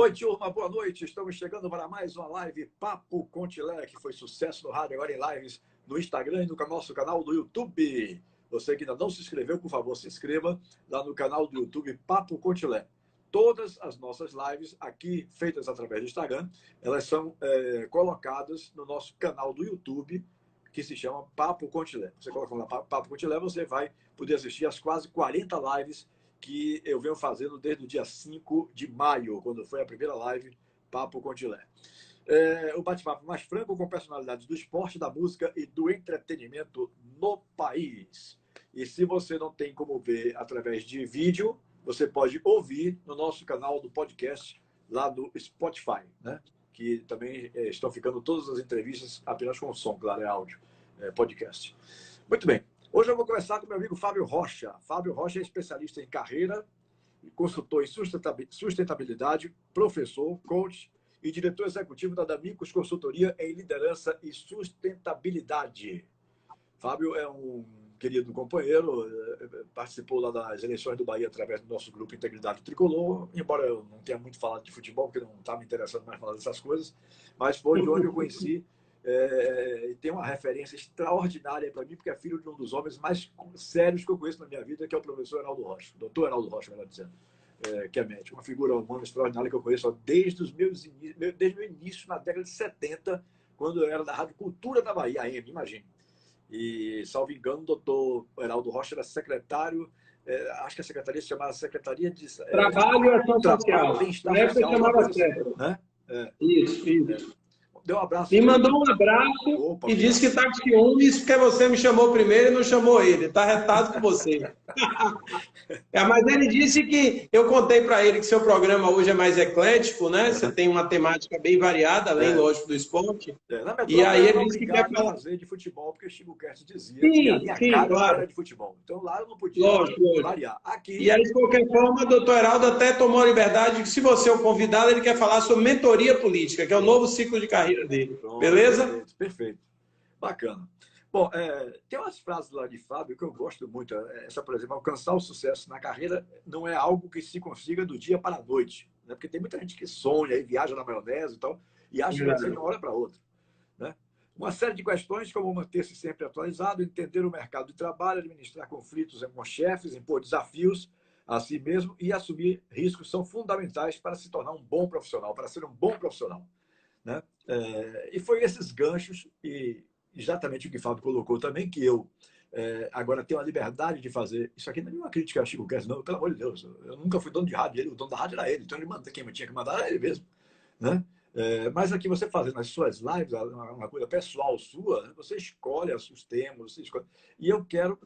Oi, turma, boa noite. Estamos chegando para mais uma live Papo com Tilé, que foi sucesso no rádio, agora em lives no Instagram e no nosso canal do YouTube. Você que ainda não se inscreveu, por favor, se inscreva lá no canal do YouTube Papo com Tilé. Todas as nossas lives aqui, feitas através do Instagram, elas são colocadas no nosso canal do YouTube, que se chama Papo com Tilé. Você coloca lá Papo com Tilé, você vai poder assistir as quase 40 lives que eu venho fazendo desde o dia 5 de maio, quando foi a primeira live Papo com Tilé. O bate-papo mais franco com personalidades do esporte, da música e do entretenimento no país. E se você não tem como ver através de vídeo, você pode ouvir no nosso canal do podcast, lá do Spotify, né? Que também estão ficando todas as entrevistas apenas com som, claro, é áudio, podcast. Muito bem. Hoje eu vou conversar com meu amigo Fábio Rocha. Fábio Rocha é especialista em carreira, consultor em sustentabilidade, professor, coach e diretor executivo da D'Amicus Consultoria em Liderança e Sustentabilidade. Fábio é um querido companheiro, participou lá das eleições do Bahia através do nosso grupo Integridade Tricolor, embora eu não tenha muito falado de futebol, porque não está me interessando mais falar dessas coisas, mas foi de onde eu conheci e tem uma referência extraordinária para mim, porque é filho de um dos homens mais sérios que eu conheço na minha vida, que é o professor Heraldo Rocha, doutor Heraldo Rocha, melhor dizendo, que é médico, uma figura humana extraordinária que eu conheço desde o meu início, na década de 70, quando eu era da Rádio Cultura da Bahia, AM, imagine. E, salvo engano, o doutor Heraldo Rocha era secretário, acho que a secretaria se chamava Secretaria de Trabalho e Ação Social. Bem-Estar Social, chamava certo. Né? Isso. Deu um abraço. Me mandou um abraço e disse que está com ciúmes porque você me chamou primeiro e não chamou ele. Está retado com você. Mas ele disse que eu contei para ele que seu programa hoje é mais eclético, né? Você tem uma temática bem variada, além, lógico, do esporte. E aí ele disse que quer fazer de futebol, porque Chico Kerst dizia que a minha cara claro. Era de futebol. Então lá eu não podia variar. Aqui... E aí, de qualquer forma, o doutor Heraldo até tomou a liberdade de que, se você é o convidado, ele quer falar sobre mentoria política, que é o novo ciclo de carreira dele. Pronto, beleza? Perfeito. Bacana. Bom, tem umas frases lá de Fábio que eu gosto muito. Essa, por exemplo, alcançar o sucesso na carreira não é algo que se consiga do dia para a noite. Né? Porque tem muita gente que sonha e viaja na maionese e tal, e acha que vai ser de uma hora para outra. Né? Uma série de questões, como manter-se sempre atualizado, entender o mercado de trabalho, administrar conflitos com chefes, impor desafios a si mesmo e assumir riscos são fundamentais para se tornar um bom profissional, para ser um bom profissional. Né? E foi esses ganchos e exatamente o que o Fábio colocou também, que eu agora tenho a liberdade de fazer. Isso aqui não é uma crítica a Chico Kerst, não, pelo amor de Deus. Eu nunca fui dono de rádio, o dono da rádio era ele, então ele manda, quem tinha que mandar era ele mesmo. Né? Mas aqui você fazendo as suas lives, uma coisa pessoal sua, né? Você escolhe os temas, você escolhe. E eu quero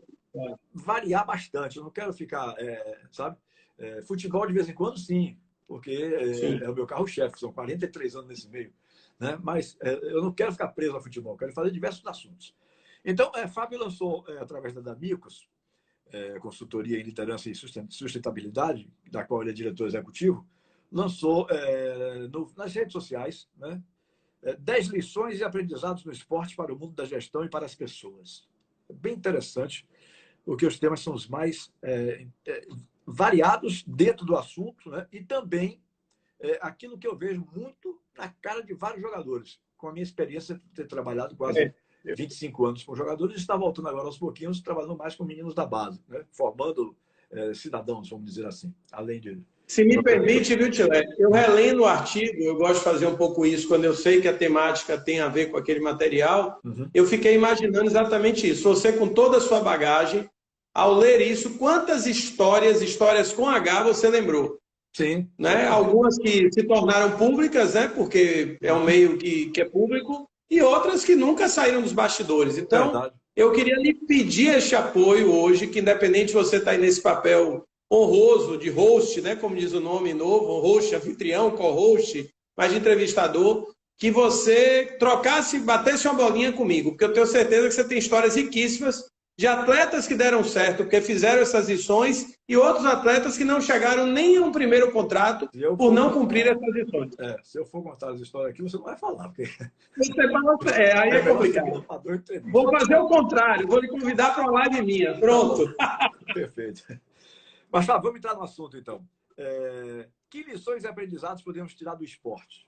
variar bastante, eu não quero ficar, sabe? Futebol de vez em quando, sim, porque é o meu carro-chefe, são 43 anos nesse meio. Né? Mas eu não quero ficar preso ao futebol, eu quero fazer diversos assuntos. Então, Fábio lançou, através da D'Amicus, consultoria em liderança e sustentabilidade, da qual ele é diretor executivo, lançou nas redes sociais, né, 10 lições e aprendizados no esporte para o mundo da gestão e para as pessoas. É bem interessante, porque os temas são os mais variados dentro do assunto, né, e também aquilo que eu vejo muito na cara de vários jogadores, com a minha experiência de ter trabalhado quase 25 anos com jogadores, e está voltando agora aos pouquinhos, trabalhando mais com meninos da base, né? Formando cidadãos, vamos dizer assim, além de... Se me permite, viu, Tilé? Eu relendo o artigo, eu gosto de fazer um pouco isso, quando eu sei que a temática tem a ver com aquele material, eu fiquei imaginando exatamente isso. Você, com toda a sua bagagem, ao ler isso, quantas histórias com H você lembrou? Sim. Né? Algumas que se tornaram públicas, né? Porque é um meio que é público, e outras que nunca saíram dos bastidores. Então, eu queria lhe pedir este apoio hoje, que independente de você estar aí nesse papel honroso de host, né? Como diz o nome novo, host, anfitrião, co-host, mas de entrevistador, que você trocasse, batesse uma bolinha comigo, porque eu tenho certeza que você tem histórias riquíssimas de atletas que deram certo, porque fizeram essas lições, e outros atletas que não chegaram nem a um primeiro contrato por não cumprir essas lições. Se eu for contar as histórias aqui, você não vai falar. Porque... aí é complicado. Vou fazer o contrário, vou lhe convidar para uma live minha. Pronto. Perfeito. Mas, Fábio, vamos entrar no assunto, então. Que lições e aprendizados podemos tirar do esporte?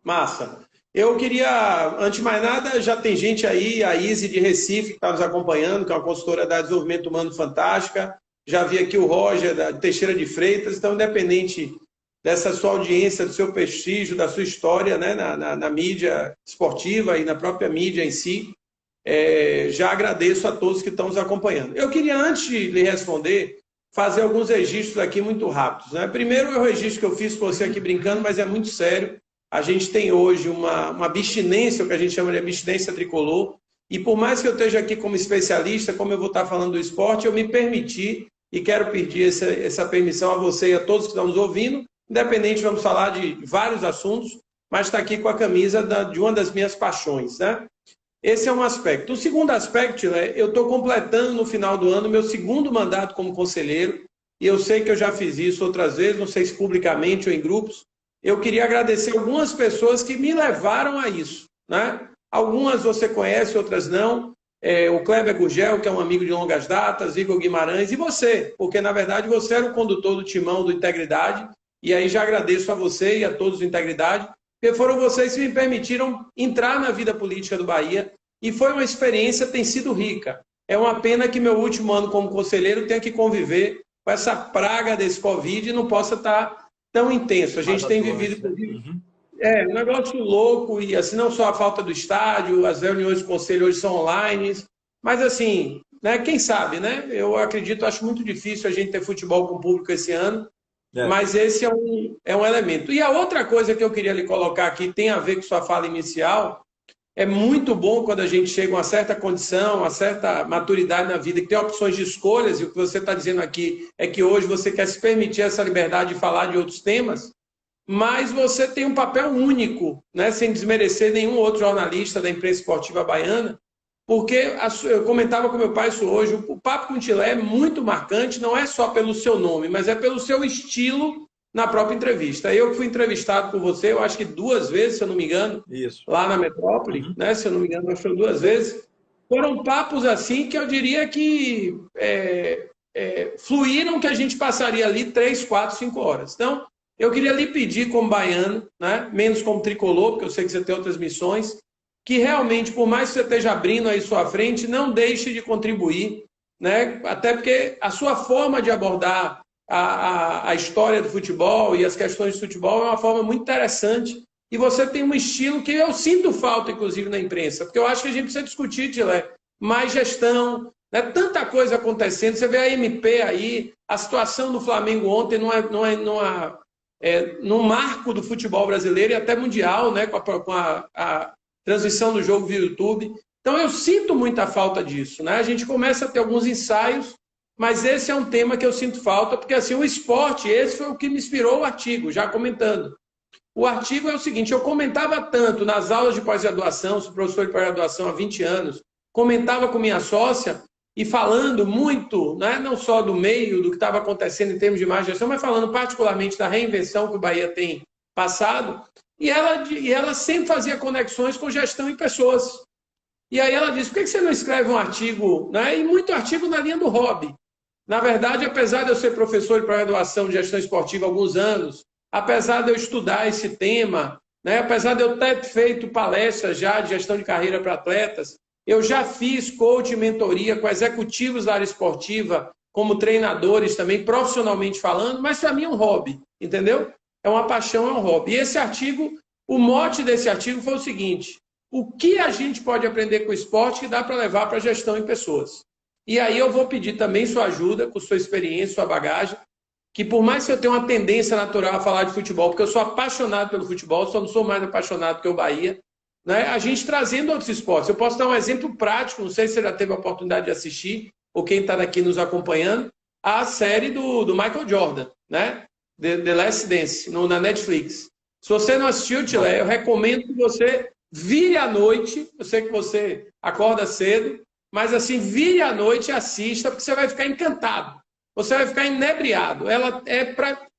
Massa. Eu queria, antes de mais nada, já tem gente aí, a Izzy de Recife, que está nos acompanhando, que é uma consultora da Desenvolvimento Humano fantástica. Já vi aqui o Roger, da Teixeira de Freitas. Então, independente dessa sua audiência, do seu prestígio, da sua história, né, na mídia esportiva e na própria mídia em si, já agradeço a todos que estão nos acompanhando. Eu queria, antes de lhe responder, fazer alguns registros aqui muito rápidos, né? Primeiro é o registro que eu fiz com você aqui brincando, mas é muito sério. A gente tem hoje uma abstinência, o que a gente chama de abstinência tricolor, e por mais que eu esteja aqui como especialista, como eu vou estar falando do esporte, eu me permiti, e quero pedir essa permissão a você e a todos que estão nos ouvindo, independente, vamos falar de vários assuntos, mas está aqui com a camisa de uma das minhas paixões, né? Esse é um aspecto. O segundo aspecto, né, eu estou completando no final do ano meu segundo mandato como conselheiro, e eu sei que eu já fiz isso outras vezes, não sei se publicamente ou em grupos. Eu queria agradecer algumas pessoas que me levaram a isso, né? Algumas você conhece, outras não. O Kleber Gurgel, que é um amigo de longas datas, Igor Guimarães, e você, porque na verdade você era o condutor do timão do Integridade, e aí já agradeço a você e a todos do Integridade, porque foram vocês que me permitiram entrar na vida política do Bahia, e foi uma experiência, tem sido rica. É uma pena que meu último ano como conselheiro tenha que conviver com essa praga desse Covid e não possa estar tão intenso. A gente tem vivido, inclusive, um negócio louco, e assim, não só a falta do estádio, as reuniões do conselho hoje são online, mas assim, né, quem sabe, né? Eu acredito, acho muito difícil a gente ter futebol com público esse ano, mas esse é um elemento. E a outra coisa que eu queria lhe colocar aqui, tem a ver com sua fala inicial, é muito bom quando a gente chega a uma certa condição, a certa maturidade na vida, que tem opções de escolhas, e o que você está dizendo aqui é que hoje você quer se permitir essa liberdade de falar de outros temas, mas você tem um papel único, né, sem desmerecer nenhum outro jornalista da imprensa esportiva baiana, porque eu comentava com meu pai isso hoje, o Papo com Tilé é muito marcante, não é só pelo seu nome, mas é pelo seu estilo na própria entrevista. Eu fui entrevistado por você, eu acho que 2 vezes, se eu não me engano, lá na Metrópole, né? Se eu não me engano, acho que foram 2 vezes. Foram papos assim que eu diria que fluíram, que a gente passaria ali 3, 4, 5 horas. Então, eu queria lhe pedir como baiano, né? Menos como tricolor, porque eu sei que você tem outras missões, que realmente, por mais que você esteja abrindo aí sua frente, não deixe de contribuir, né? Até porque a sua forma de abordar a história do futebol e as questões de futebol é uma forma muito interessante, e você tem um estilo que eu sinto falta, inclusive, na imprensa, porque eu acho que a gente precisa discutir, Tilé, mais gestão, né? Tanta coisa acontecendo, você vê a MP aí, a situação do Flamengo ontem no marco do futebol brasileiro e até mundial, né? com a transmissão do jogo via YouTube. Então eu sinto muita falta disso, né? A gente começa a ter alguns ensaios, mas esse é um tema que eu sinto falta, porque assim, o esporte, esse foi o que me inspirou o artigo, já comentando. O artigo é o seguinte, eu comentava tanto nas aulas de pós-graduação, sou professor de pós-graduação há 20 anos, comentava com minha sócia e falando muito, né, não só do meio, do que estava acontecendo em termos de má gestão, mas falando particularmente da reinvenção que o Bahia tem passado, e ela sempre fazia conexões com gestão e pessoas. E aí ela disse, por que você não escreve um artigo, né? E muito artigo na linha do hobby. Na verdade, apesar de eu ser professor de pós-graduação de gestão esportiva há alguns anos, apesar de eu estudar esse tema, né? Apesar de eu ter feito palestras já de gestão de carreira para atletas, eu já fiz coaching e mentoria com executivos da área esportiva, como treinadores também, profissionalmente falando, mas para mim é um hobby, entendeu? É uma paixão, é um hobby. E esse artigo, o mote desse artigo foi o seguinte, o que a gente pode aprender com o esporte que dá para levar para a gestão em pessoas? E aí eu vou pedir também sua ajuda, com sua experiência, sua bagagem, que por mais que eu tenha uma tendência natural a falar de futebol, porque eu sou apaixonado pelo futebol, só não sou mais apaixonado que o Bahia, né? A gente trazendo outros esportes. Eu posso dar um exemplo prático, não sei se você já teve a oportunidade de assistir, ou quem está aqui nos acompanhando, a série do Michael Jordan, né? The Last Dance, na Netflix. Se você não assistiu, Tilé, eu recomendo que você vire à noite, eu sei que você acorda cedo, mas assim, vire à noite e assista, porque você vai ficar encantado. Você vai ficar inebriado. Ela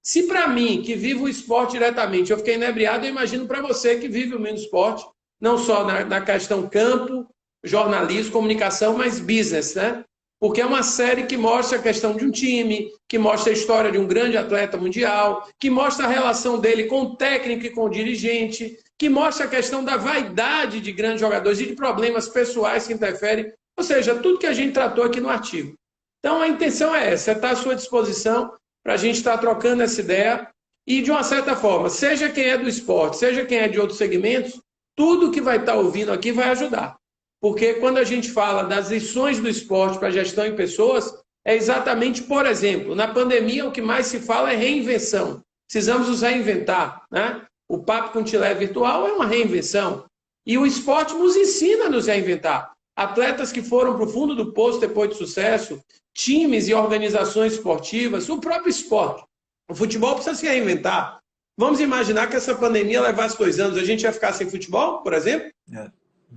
se para mim, que vivo o esporte diretamente, eu fiquei inebriado, eu imagino para você que vive o mesmo esporte, não só na questão campo, jornalismo, comunicação, mas business, né? porque é uma série que mostra a questão de um time, que mostra a história de um grande atleta mundial, que mostra a relação dele com o técnico e com o dirigente, que mostra a questão da vaidade de grandes jogadores e de problemas pessoais que interferem, ou seja, tudo que a gente tratou aqui no artigo. Então, a intenção é essa, é estar à sua disposição para a gente estar trocando essa ideia e, de uma certa forma, seja quem é do esporte, seja quem é de outros segmentos, tudo que vai estar ouvindo aqui vai ajudar. Porque quando a gente fala das lições do esporte para a gestão em pessoas, é exatamente, por exemplo, na pandemia o que mais se fala é reinvenção. Precisamos nos reinventar, né? O Papo com Tilé virtual é uma reinvenção. E o esporte nos ensina a nos reinventar. Atletas que foram para o fundo do poço depois de sucesso, times e organizações esportivas, o próprio esporte. O futebol precisa se reinventar. Vamos imaginar que essa pandemia levasse 2 anos, a gente ia ficar sem futebol, por exemplo?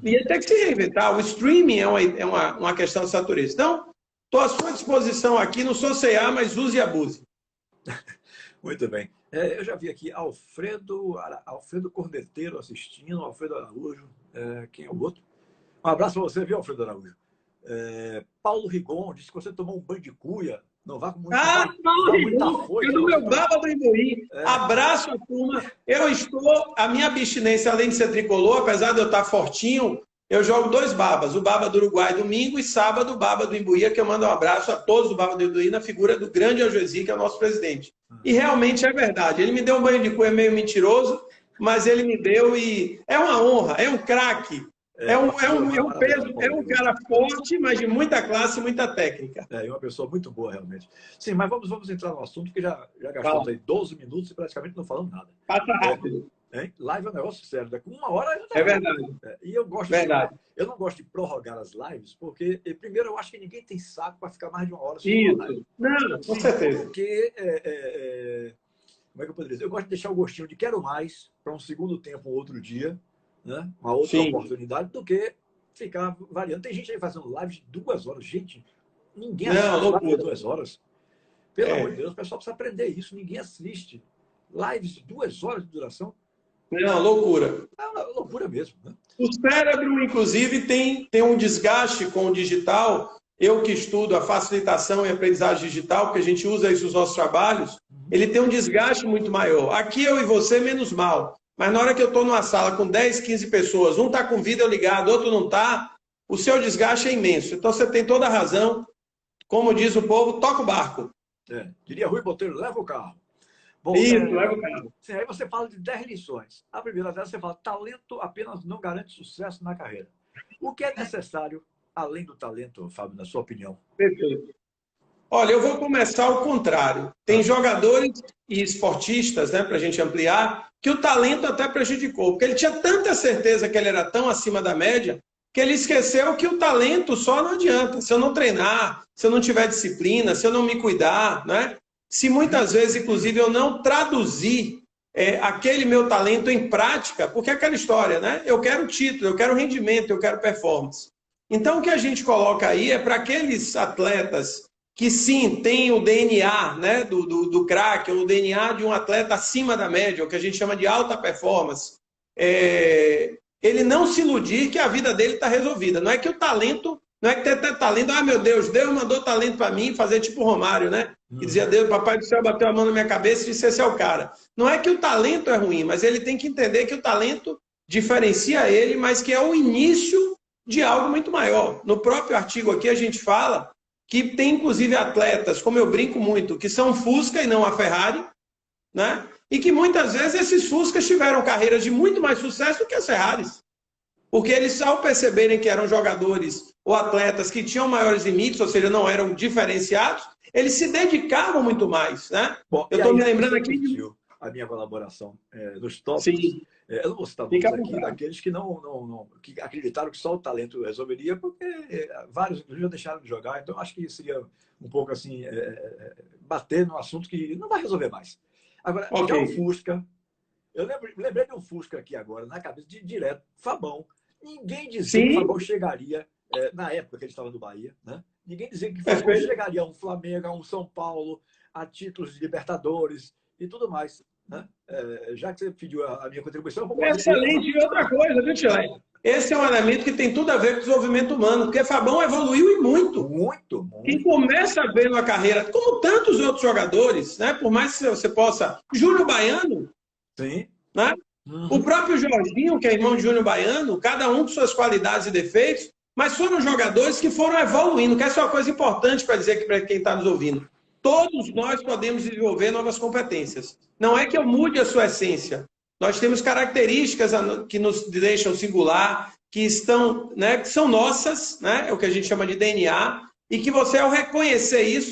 Ia ter que se reinventar. O streaming é uma questão dessa natureza. Então, estou à sua disposição aqui, não sou CA, mas use e abuse. Muito bem. Eu já vi aqui Alfredo Corneteiro assistindo, Alfredo Araújo. Quem é o outro? Um abraço para você, viu, Alfredo Araújo? Paulo Rigon disse que você tomou um banho de cuia. Não vá com Paulo Rigon, eu do meu baba do Imbuí. Abraço, turma. A minha abstinência, além de ser tricolor, apesar de eu estar fortinho, eu jogo 2 babas. O baba do Uruguai domingo e sábado o baba do Imbuí, que eu mando um abraço a todos do baba do Imbuí na figura do grande Algesi, que é o nosso presidente. E realmente é verdade. Ele me deu um banho de cuia meio mentiroso, mas ele me deu e é uma honra, é um craque. É um peso, é um cara forte, mas de muita classe e muita técnica. É uma pessoa muito boa, realmente. Sim, mas vamos entrar no assunto, que já gastamos aí 12 minutos e praticamente não falamos nada. Passa rápido. Live é um negócio sério, com 1 hora já tá. É verdade. E eu não gosto de prorrogar as lives, porque, primeiro, eu acho que ninguém tem saco para ficar mais de 1 hora. Isso. Não, com certeza. Porque, como é que eu poderia dizer? Eu gosto de deixar o gostinho de quero mais para um segundo tempo, um outro dia, né? Uma outra oportunidade, do que ficar variando. Tem gente aí fazendo lives de 2 horas. Gente, ninguém assiste 2 horas. Pelo amor de Deus, o pessoal precisa aprender isso. Ninguém assiste lives de 2 horas de duração. Não, loucura. É uma loucura mesmo, né? O cérebro, inclusive, tem um desgaste com o digital. Eu que estudo a facilitação e aprendizagem digital, porque a gente usa isso nos nossos trabalhos, ele tem um desgaste muito maior. Aqui eu e você, menos mal. Mas na hora que eu estou numa sala com 10, 15 pessoas, um está com vídeo ligado, outro não está, o seu desgaste é imenso. Então você tem toda a razão. Como diz o povo, toca o barco. Diria Rui Botelho, leva o carro. Bom, leva o carro. Sim, aí você fala de 10 lições. A primeira delas você fala, talento apenas não garante sucesso na carreira. O que é necessário além do talento, Fábio, na sua opinião? Perfeito. Olha, eu vou começar ao contrário. Tem jogadores e esportistas, né, para a gente ampliar, que o talento até prejudicou, porque ele tinha tanta certeza que ele era tão acima da média, que ele esqueceu que o talento só não adianta. Se eu não treinar, se eu não tiver disciplina, se eu não me cuidar, né? Se muitas vezes, inclusive, eu não traduzir aquele meu talento em prática, porque é aquela história, né? Eu quero título, eu quero rendimento, eu quero performance. Então, o que a gente coloca aí é para aqueles atletas que sim, tem o DNA, né, do craque, ou o DNA de um atleta acima da média, o que a gente chama de alta performance. Ele não se iludir que a vida dele está resolvida. Não é que o talento, não é que ter talento, meu Deus mandou talento para mim, fazer tipo o Romário, né? Que dizia, Deus, papai do céu bateu a mão na minha cabeça e disse, esse é o cara. Não é que o talento é ruim, mas ele tem que entender que o talento diferencia ele, mas que é o início de algo muito maior. No próprio artigo aqui a gente fala que tem inclusive atletas, como eu brinco muito, que são Fusca e não a Ferrari, né? E que muitas vezes esses Fuscas tiveram carreiras de muito mais sucesso do que as Ferraris. Porque eles, ao perceberem que eram jogadores ou atletas que tinham maiores limites, ou seja, não eram diferenciados, eles se dedicavam muito mais, né? Bom, eu estou me lembrando aqui de a minha colaboração nos tópicos. Sim. Eu não vou citar nomes aqui, daqueles que que acreditaram que só o talento resolveria, porque vários, inclusive, já deixaram de jogar. Então, acho que seria um pouco assim, bater num assunto que não vai resolver mais. Agora, já o Fusca, eu lembrei de um Fusca aqui agora, na cabeça, direto, Fabão. Ninguém dizia que o Fabão chegaria, na época que ele estava no Bahia, né? Ninguém dizia que o Fabão chegaria a um Flamengo, a um São Paulo, a títulos de Libertadores e tudo mais. Né? Já que você pediu a minha contribuição... Excelente. E outra coisa, viu, Tilé? esse é um elemento que tem tudo a ver com o desenvolvimento humano, porque Fabão evoluiu e muito. Muito, muito. Quem começa a ver uma carreira, como tantos outros jogadores, né? Por mais que você possa... Júnior Baiano, sim, né? O próprio Jorginho, que é irmão de Júnior Baiano, cada um com suas qualidades e defeitos, mas foram jogadores que foram evoluindo, que essa é uma coisa importante para dizer para quem está nos ouvindo. Todos nós podemos desenvolver novas competências. Não é que eu mude a sua essência. Nós temos características que nos deixam singular, que estão, né, que são nossas, né, é o que a gente chama de DNA, e que você, ao reconhecer isso,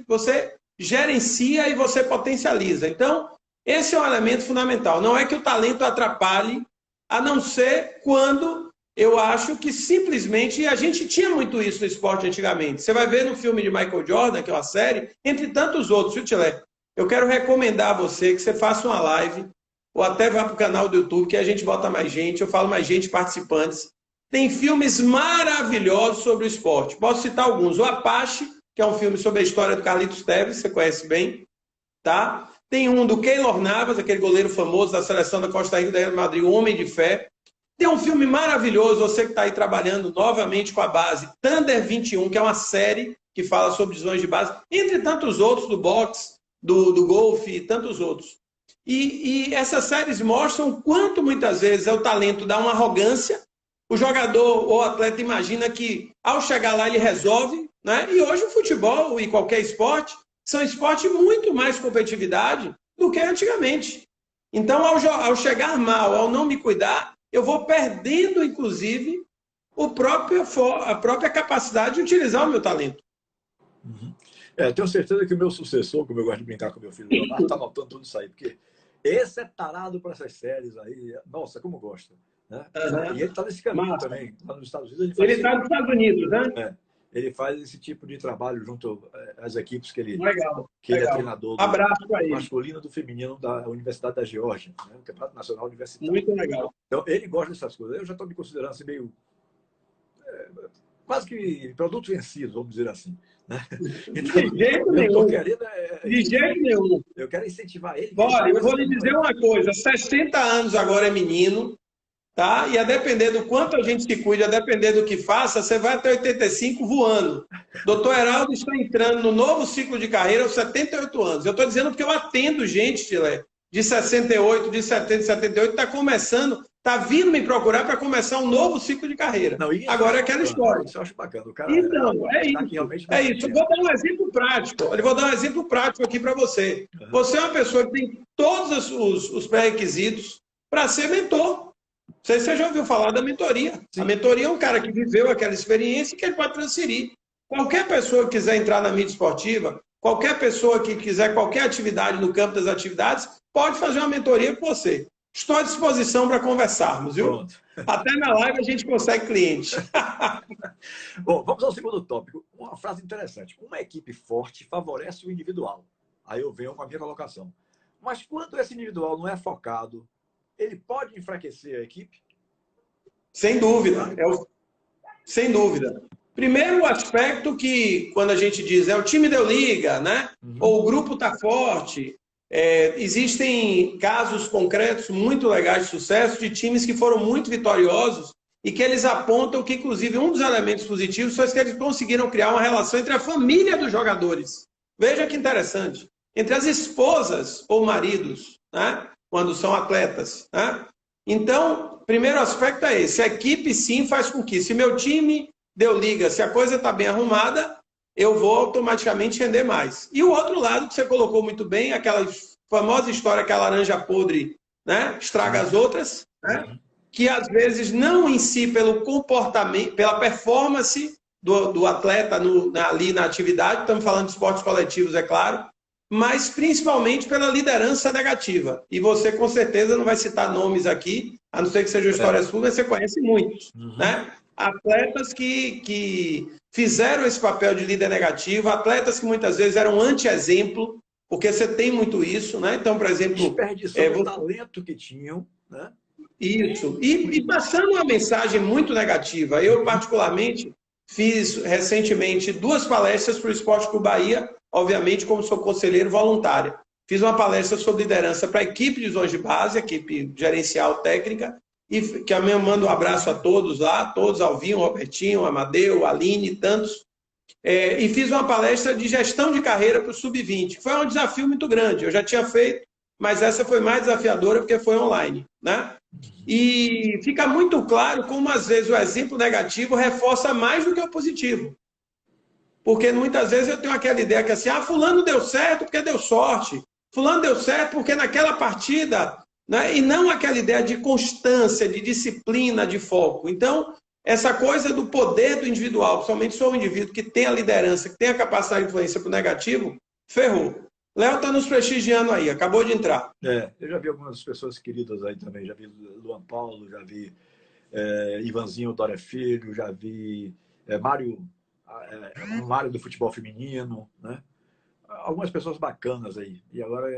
você gerencia e você potencializa. Então, esse é um elemento fundamental. Não é que o talento atrapalhe, a não ser quando eu acho que simplesmente... E a gente tinha muito isso no esporte antigamente. Você vai ver no filme de Michael Jordan, que é uma série, entre tantos outros, viu, Tilé? Eu quero recomendar a você que você faça uma live, ou até vá para o canal do YouTube, que a gente bota mais gente, eu falo mais gente, participantes. Tem filmes maravilhosos sobre o esporte. Posso citar alguns. O Apache, que é um filme sobre a história do Carlitos Tevez, você conhece bem, tá? Tem um do Keylor Navas, aquele goleiro famoso da seleção da Costa Rica, da Real Madrid, o Homem de Fé. Tem um filme maravilhoso, você que está aí trabalhando novamente com a base, Thunder 21, que é uma série que fala sobre visões de base, entre tantos outros, do boxe, do golfe e tantos outros. E essas séries mostram o quanto muitas vezes o talento dá uma arrogância, o jogador ou atleta imagina que ao chegar lá ele resolve, né? E hoje o futebol e qualquer esporte são esportes muito mais competitividade do que antigamente. Então, ao chegar mal, ao não me cuidar, eu vou perdendo, inclusive, a própria capacidade de utilizar o meu talento. Uhum. Tenho certeza que o meu sucessor, como eu gosto de brincar com o meu filho Leonardo, está anotando tudo isso aí, porque esse é tarado para essas séries aí. Nossa, como gosta. Né? Uhum. E ele está nesse caminho também. Lá nos Estados Unidos. Ele está nos Estados Unidos, né? Ele faz esse tipo de trabalho junto às equipes que ele, legal. Ele é treinador do masculino do feminino da Universidade da Geórgia, né? O Campeonato Nacional Universitário. Muito legal. Então, ele gosta dessas coisas. Eu já estou me considerando assim, meio... quase que produto vencido, vamos dizer assim. Né? Então, de jeito nenhum. De jeito nenhum. Eu quero incentivar ele. Olha, eu vou lhe dizer uma coisa. 60 anos agora é menino. Tá? E a depender do quanto a gente se cuide, a depender do que faça, você vai até 85 voando. Doutor Heraldo está entrando no novo ciclo de carreira aos 78 anos. Eu estou dizendo porque eu atendo gente, Tilé, de 68, de 70, 78, está começando, está vindo me procurar para começar um novo ciclo de carreira. Não, agora é aquela história. Isso eu acho bacana. O cara então, é isso. Eu vou dar um exemplo prático. Eu vou dar um exemplo prático aqui para você. Uhum. Você é uma pessoa que tem todos os pré-requisitos para ser mentor. Não sei se você já ouviu falar da mentoria. Sim. A mentoria é um cara que viveu aquela experiência e que ele pode transferir. Qualquer pessoa que quiser entrar na mídia esportiva, qualquer pessoa que quiser qualquer atividade no campo das atividades, pode fazer uma mentoria com você. Estou à disposição para conversarmos, viu? Pronto. Até na live a gente consegue cliente. Bom, vamos ao segundo tópico. Uma frase interessante. Uma equipe forte favorece o individual. Aí eu venho com a minha colocação. Mas quando esse individual não é focado, ele pode enfraquecer a equipe? Sem dúvida. Sem dúvida. Primeiro, o aspecto que, quando a gente diz, o time deu liga, né? Uhum. Ou o grupo está forte. Existem casos concretos muito legais de sucesso de times que foram muito vitoriosos e que eles apontam que, inclusive, um dos elementos positivos foi que eles conseguiram criar uma relação entre a família dos jogadores. Veja que interessante. Entre as esposas ou maridos, né? Quando são atletas. Né? Então, primeiro aspecto é esse. A equipe, sim, faz com que, se meu time deu liga, se a coisa está bem arrumada, eu vou automaticamente render mais. E o outro lado, que você colocou muito bem, aquela famosa história que a laranja podre, né, estraga as outras, né? Que às vezes não em si pelo comportamento, pela performance do atleta ali na atividade, estamos falando de esportes coletivos, é claro, mas principalmente pela liderança negativa. E você, com certeza, não vai citar nomes aqui, a não ser que seja história sua, mas você conhece muitos. Uhum. Né? Atletas que fizeram esse papel de líder negativo, atletas que muitas vezes eram anti-exemplo, porque você tem muito isso. Né? Então, por exemplo... Desperdiçou o talento que tinham. Né? Isso. E passando uma mensagem muito negativa. Eu, particularmente, fiz recentemente 2 palestras para o Esporte Clube Bahia, obviamente, como sou conselheiro voluntário. Fiz uma palestra sobre liderança para a equipe de zona de base, equipe gerencial técnica, e que eu mando um abraço a todos lá, todos, Alvinho, Robertinho, Amadeu, Aline, tantos, e fiz uma palestra de gestão de carreira para o Sub-20. Foi um desafio muito grande, eu já tinha feito, mas essa foi mais desafiadora porque foi online, né? E fica muito claro como, às vezes, o exemplo negativo reforça mais do que o positivo. Porque muitas vezes eu tenho aquela ideia que assim, fulano deu certo porque deu sorte, fulano deu certo porque naquela partida, né? E não aquela ideia de constância, de disciplina, de foco. Então, essa coisa do poder do individual, principalmente se for um indivíduo que tem a liderança, que tem a capacidade de influência para o negativo, ferrou. Léo está nos prestigiando aí, acabou de entrar. Eu já vi algumas pessoas queridas aí também, já vi Luan Paulo, já vi Ivanzinho Dória Filho, já vi Mário do futebol feminino, né? Algumas pessoas bacanas aí. E agora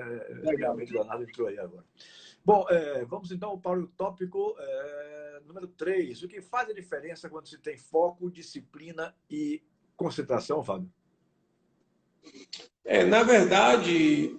realmente o Danado entrou aí agora. Bom, vamos então para o tópico número 3. O que faz a diferença quando se tem foco, disciplina e concentração, Fábio? Na verdade,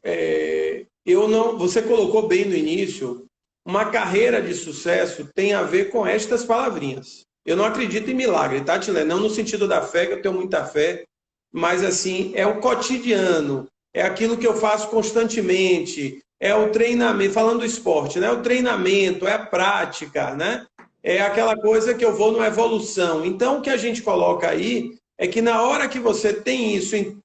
você colocou bem no início, uma carreira de sucesso tem a ver com estas palavrinhas. Eu não acredito em milagre, tá, Tilé? Não no sentido da fé, que eu tenho muita fé, mas assim, é o cotidiano, é aquilo que eu faço constantemente, é o treinamento, falando do esporte, né? O treinamento, é a prática, né? É aquela coisa que eu vou numa evolução. Então, o que a gente coloca aí é que na hora que você tem isso em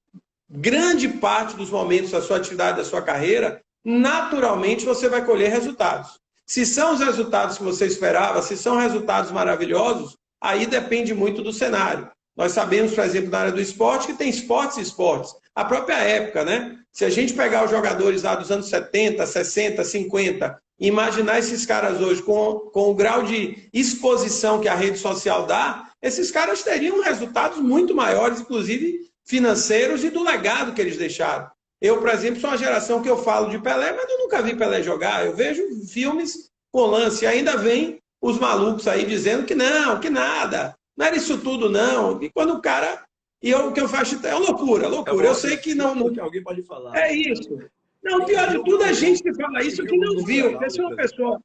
grande parte dos momentos da sua atividade, da sua carreira, naturalmente você vai colher resultados. Se são os resultados que você esperava, se são resultados maravilhosos, aí depende muito do cenário. Nós sabemos, por exemplo, na área do esporte, que tem esportes e esportes. A própria época, né? Se a gente pegar os jogadores lá dos anos 70, 60, 50, e imaginar esses caras hoje com o grau de exposição que a rede social dá, esses caras teriam resultados muito maiores, inclusive financeiros e do legado que eles deixaram. Eu, por exemplo, sou uma geração que eu falo de Pelé, mas eu nunca vi Pelé jogar. Eu vejo filmes com lance e ainda vem os malucos aí dizendo que não, que nada, não era isso tudo não. E quando o cara... o que eu faço é loucura, loucura. Eu sei que não... Que alguém pode falar. É isso. Não, o pior de tudo é a gente que fala isso que não viu. Porque se uma pessoa...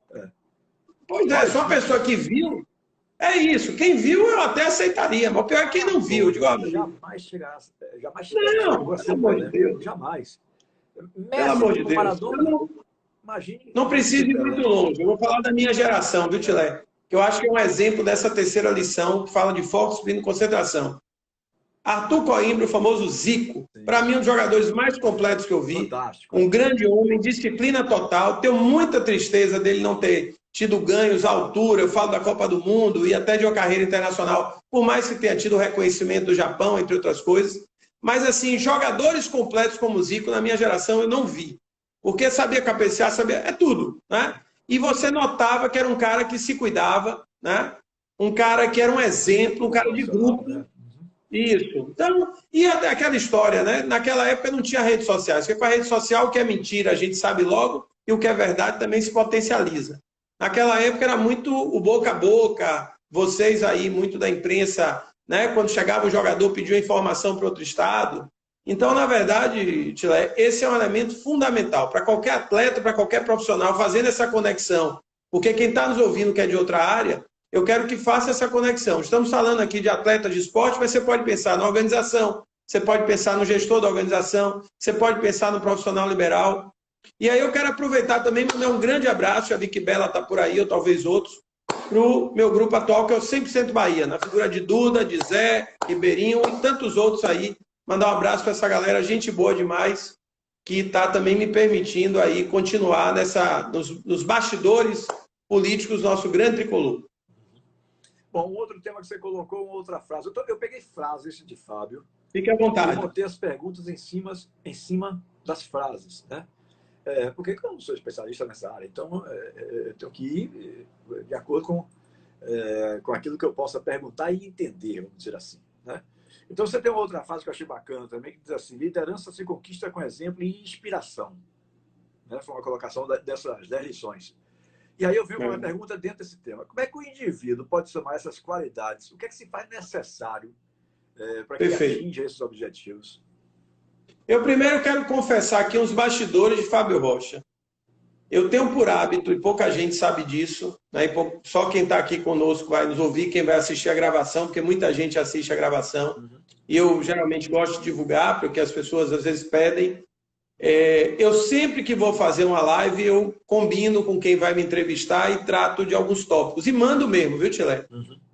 Pois é, se uma pessoa que viu... É isso. Quem viu eu até aceitaria, mas o pior é quem não viu. Digo, jamais chegar. Não, pelo amor de Deus. Jamais. Pelo amor de Deus. Maradona, imagine. Não precisa ir muito longe. Eu vou falar da minha geração, viu, Tilé? Que eu acho que é um exemplo dessa terceira lição que fala de foco, disciplina e concentração. Arthur Coimbra, o famoso Zico, para mim um dos jogadores mais completos que eu vi. Fantástico. Um grande homem, disciplina total. Tenho muita tristeza dele não ter tido ganhos à altura, eu falo da Copa do Mundo e até de uma carreira internacional, por mais que tenha tido reconhecimento do Japão, entre outras coisas. Mas, assim, jogadores completos como o Zico, na minha geração, eu não vi. Porque sabia cabecear, sabia... É tudo, né? E você notava que era um cara que se cuidava, né? Um cara que era um exemplo, um cara de grupo. Isso. Então, e até aquela história, né? Naquela época não tinha redes sociais, porque com a rede social o que é mentira a gente sabe logo e o que é verdade também se potencializa. Naquela época era muito o boca a boca, vocês aí, muito da imprensa, né? Quando chegava o jogador, pedia informação para outro estado. Então, na verdade, Tilé, esse é um elemento fundamental para qualquer atleta, para qualquer profissional, fazendo essa conexão. Porque quem está nos ouvindo que é de outra área, eu quero que faça essa conexão. Estamos falando aqui de atleta de esporte, mas você pode pensar na organização, você pode pensar no gestor da organização, você pode pensar no profissional liberal. E aí eu quero aproveitar também e mandar um grande abraço, já vi que Bela está por aí, ou talvez outros, para o meu grupo atual, que é o 100% Bahia, na figura de Duda, de Zé, Ribeirinho e tantos outros aí. Mandar um abraço para essa galera, gente boa demais, que está também me permitindo aí continuar nos bastidores políticos do nosso grande tricolor. Bom, um outro tema que você colocou, uma outra frase. Eu peguei frases de Fábio. Fique à vontade. Eu montei as perguntas em cima das frases, né? Porque eu não sou especialista nessa área, então eu tenho que ir de acordo com aquilo que eu possa perguntar e entender, vamos dizer assim, né? Então você tem uma outra frase que eu achei bacana também, que diz assim: liderança se conquista com exemplo e inspiração. Né? Foi uma colocação dessas 10 lições. E aí eu venho com uma pergunta dentro desse tema. Como é que o indivíduo pode somar essas qualidades? O que é que se faz necessário para que ele atinja esses objetivos? Eu primeiro quero confessar aqui uns bastidores de Fábio Rocha. eu tenho por hábito, e pouca gente sabe disso, né? Só quem está aqui conosco vai nos ouvir, quem vai assistir a gravação, porque muita gente assiste a gravação, e eu geralmente gosto de divulgar, porque as pessoas às vezes pedem. Eu sempre que vou fazer uma live, eu combino com quem vai me entrevistar e trato de alguns tópicos. E mando mesmo, viu, Tilé?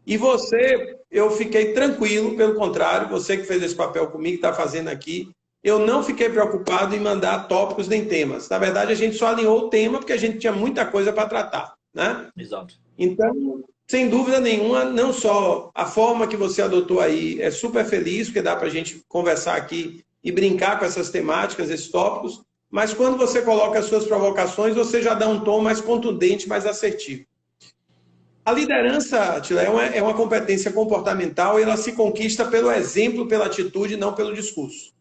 E você, eu fiquei tranquilo, pelo contrário, você que fez esse papel comigo, está fazendo aqui, eu não fiquei preocupado em mandar tópicos nem temas. Na verdade, a gente só alinhou o tema porque a gente tinha muita coisa para tratar, né? Exato. Então, sem dúvida nenhuma, não só a forma que você adotou aí é super feliz, porque dá para a gente conversar aqui e brincar com essas temáticas, esses tópicos, mas quando você coloca as suas provocações, você já dá um tom mais contundente, mais assertivo. A liderança, Tilé, é uma competência comportamental e ela se conquista pelo exemplo, pela atitude, não pelo discurso.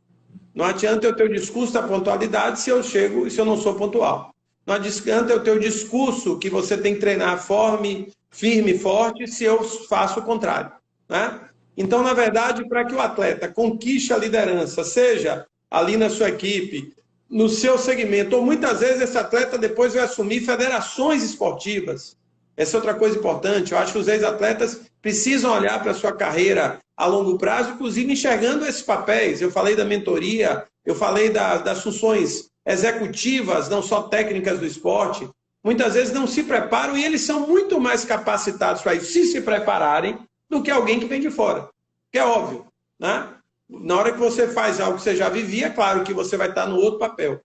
Não adianta eu ter o discurso da pontualidade se eu chego e se eu não sou pontual. Não adianta eu ter o discurso que você tem que treinar firme e forte se eu faço o contrário, né? Então, na verdade, para que o atleta conquiste a liderança, seja ali na sua equipe, no seu segmento, ou muitas vezes esse atleta depois vai assumir federações esportivas. Essa é outra coisa importante. Eu acho que os ex-atletas precisam olhar para a sua carreira a longo prazo, inclusive enxergando esses papéis. Eu falei da mentoria, eu falei das funções executivas, não só técnicas do esporte. Muitas vezes não se preparam e eles são muito mais capacitados para isso, se prepararem, do que alguém que vem de fora. Que é óbvio, né? Na hora que você faz algo que você já vivia, é claro que você vai estar no outro papel.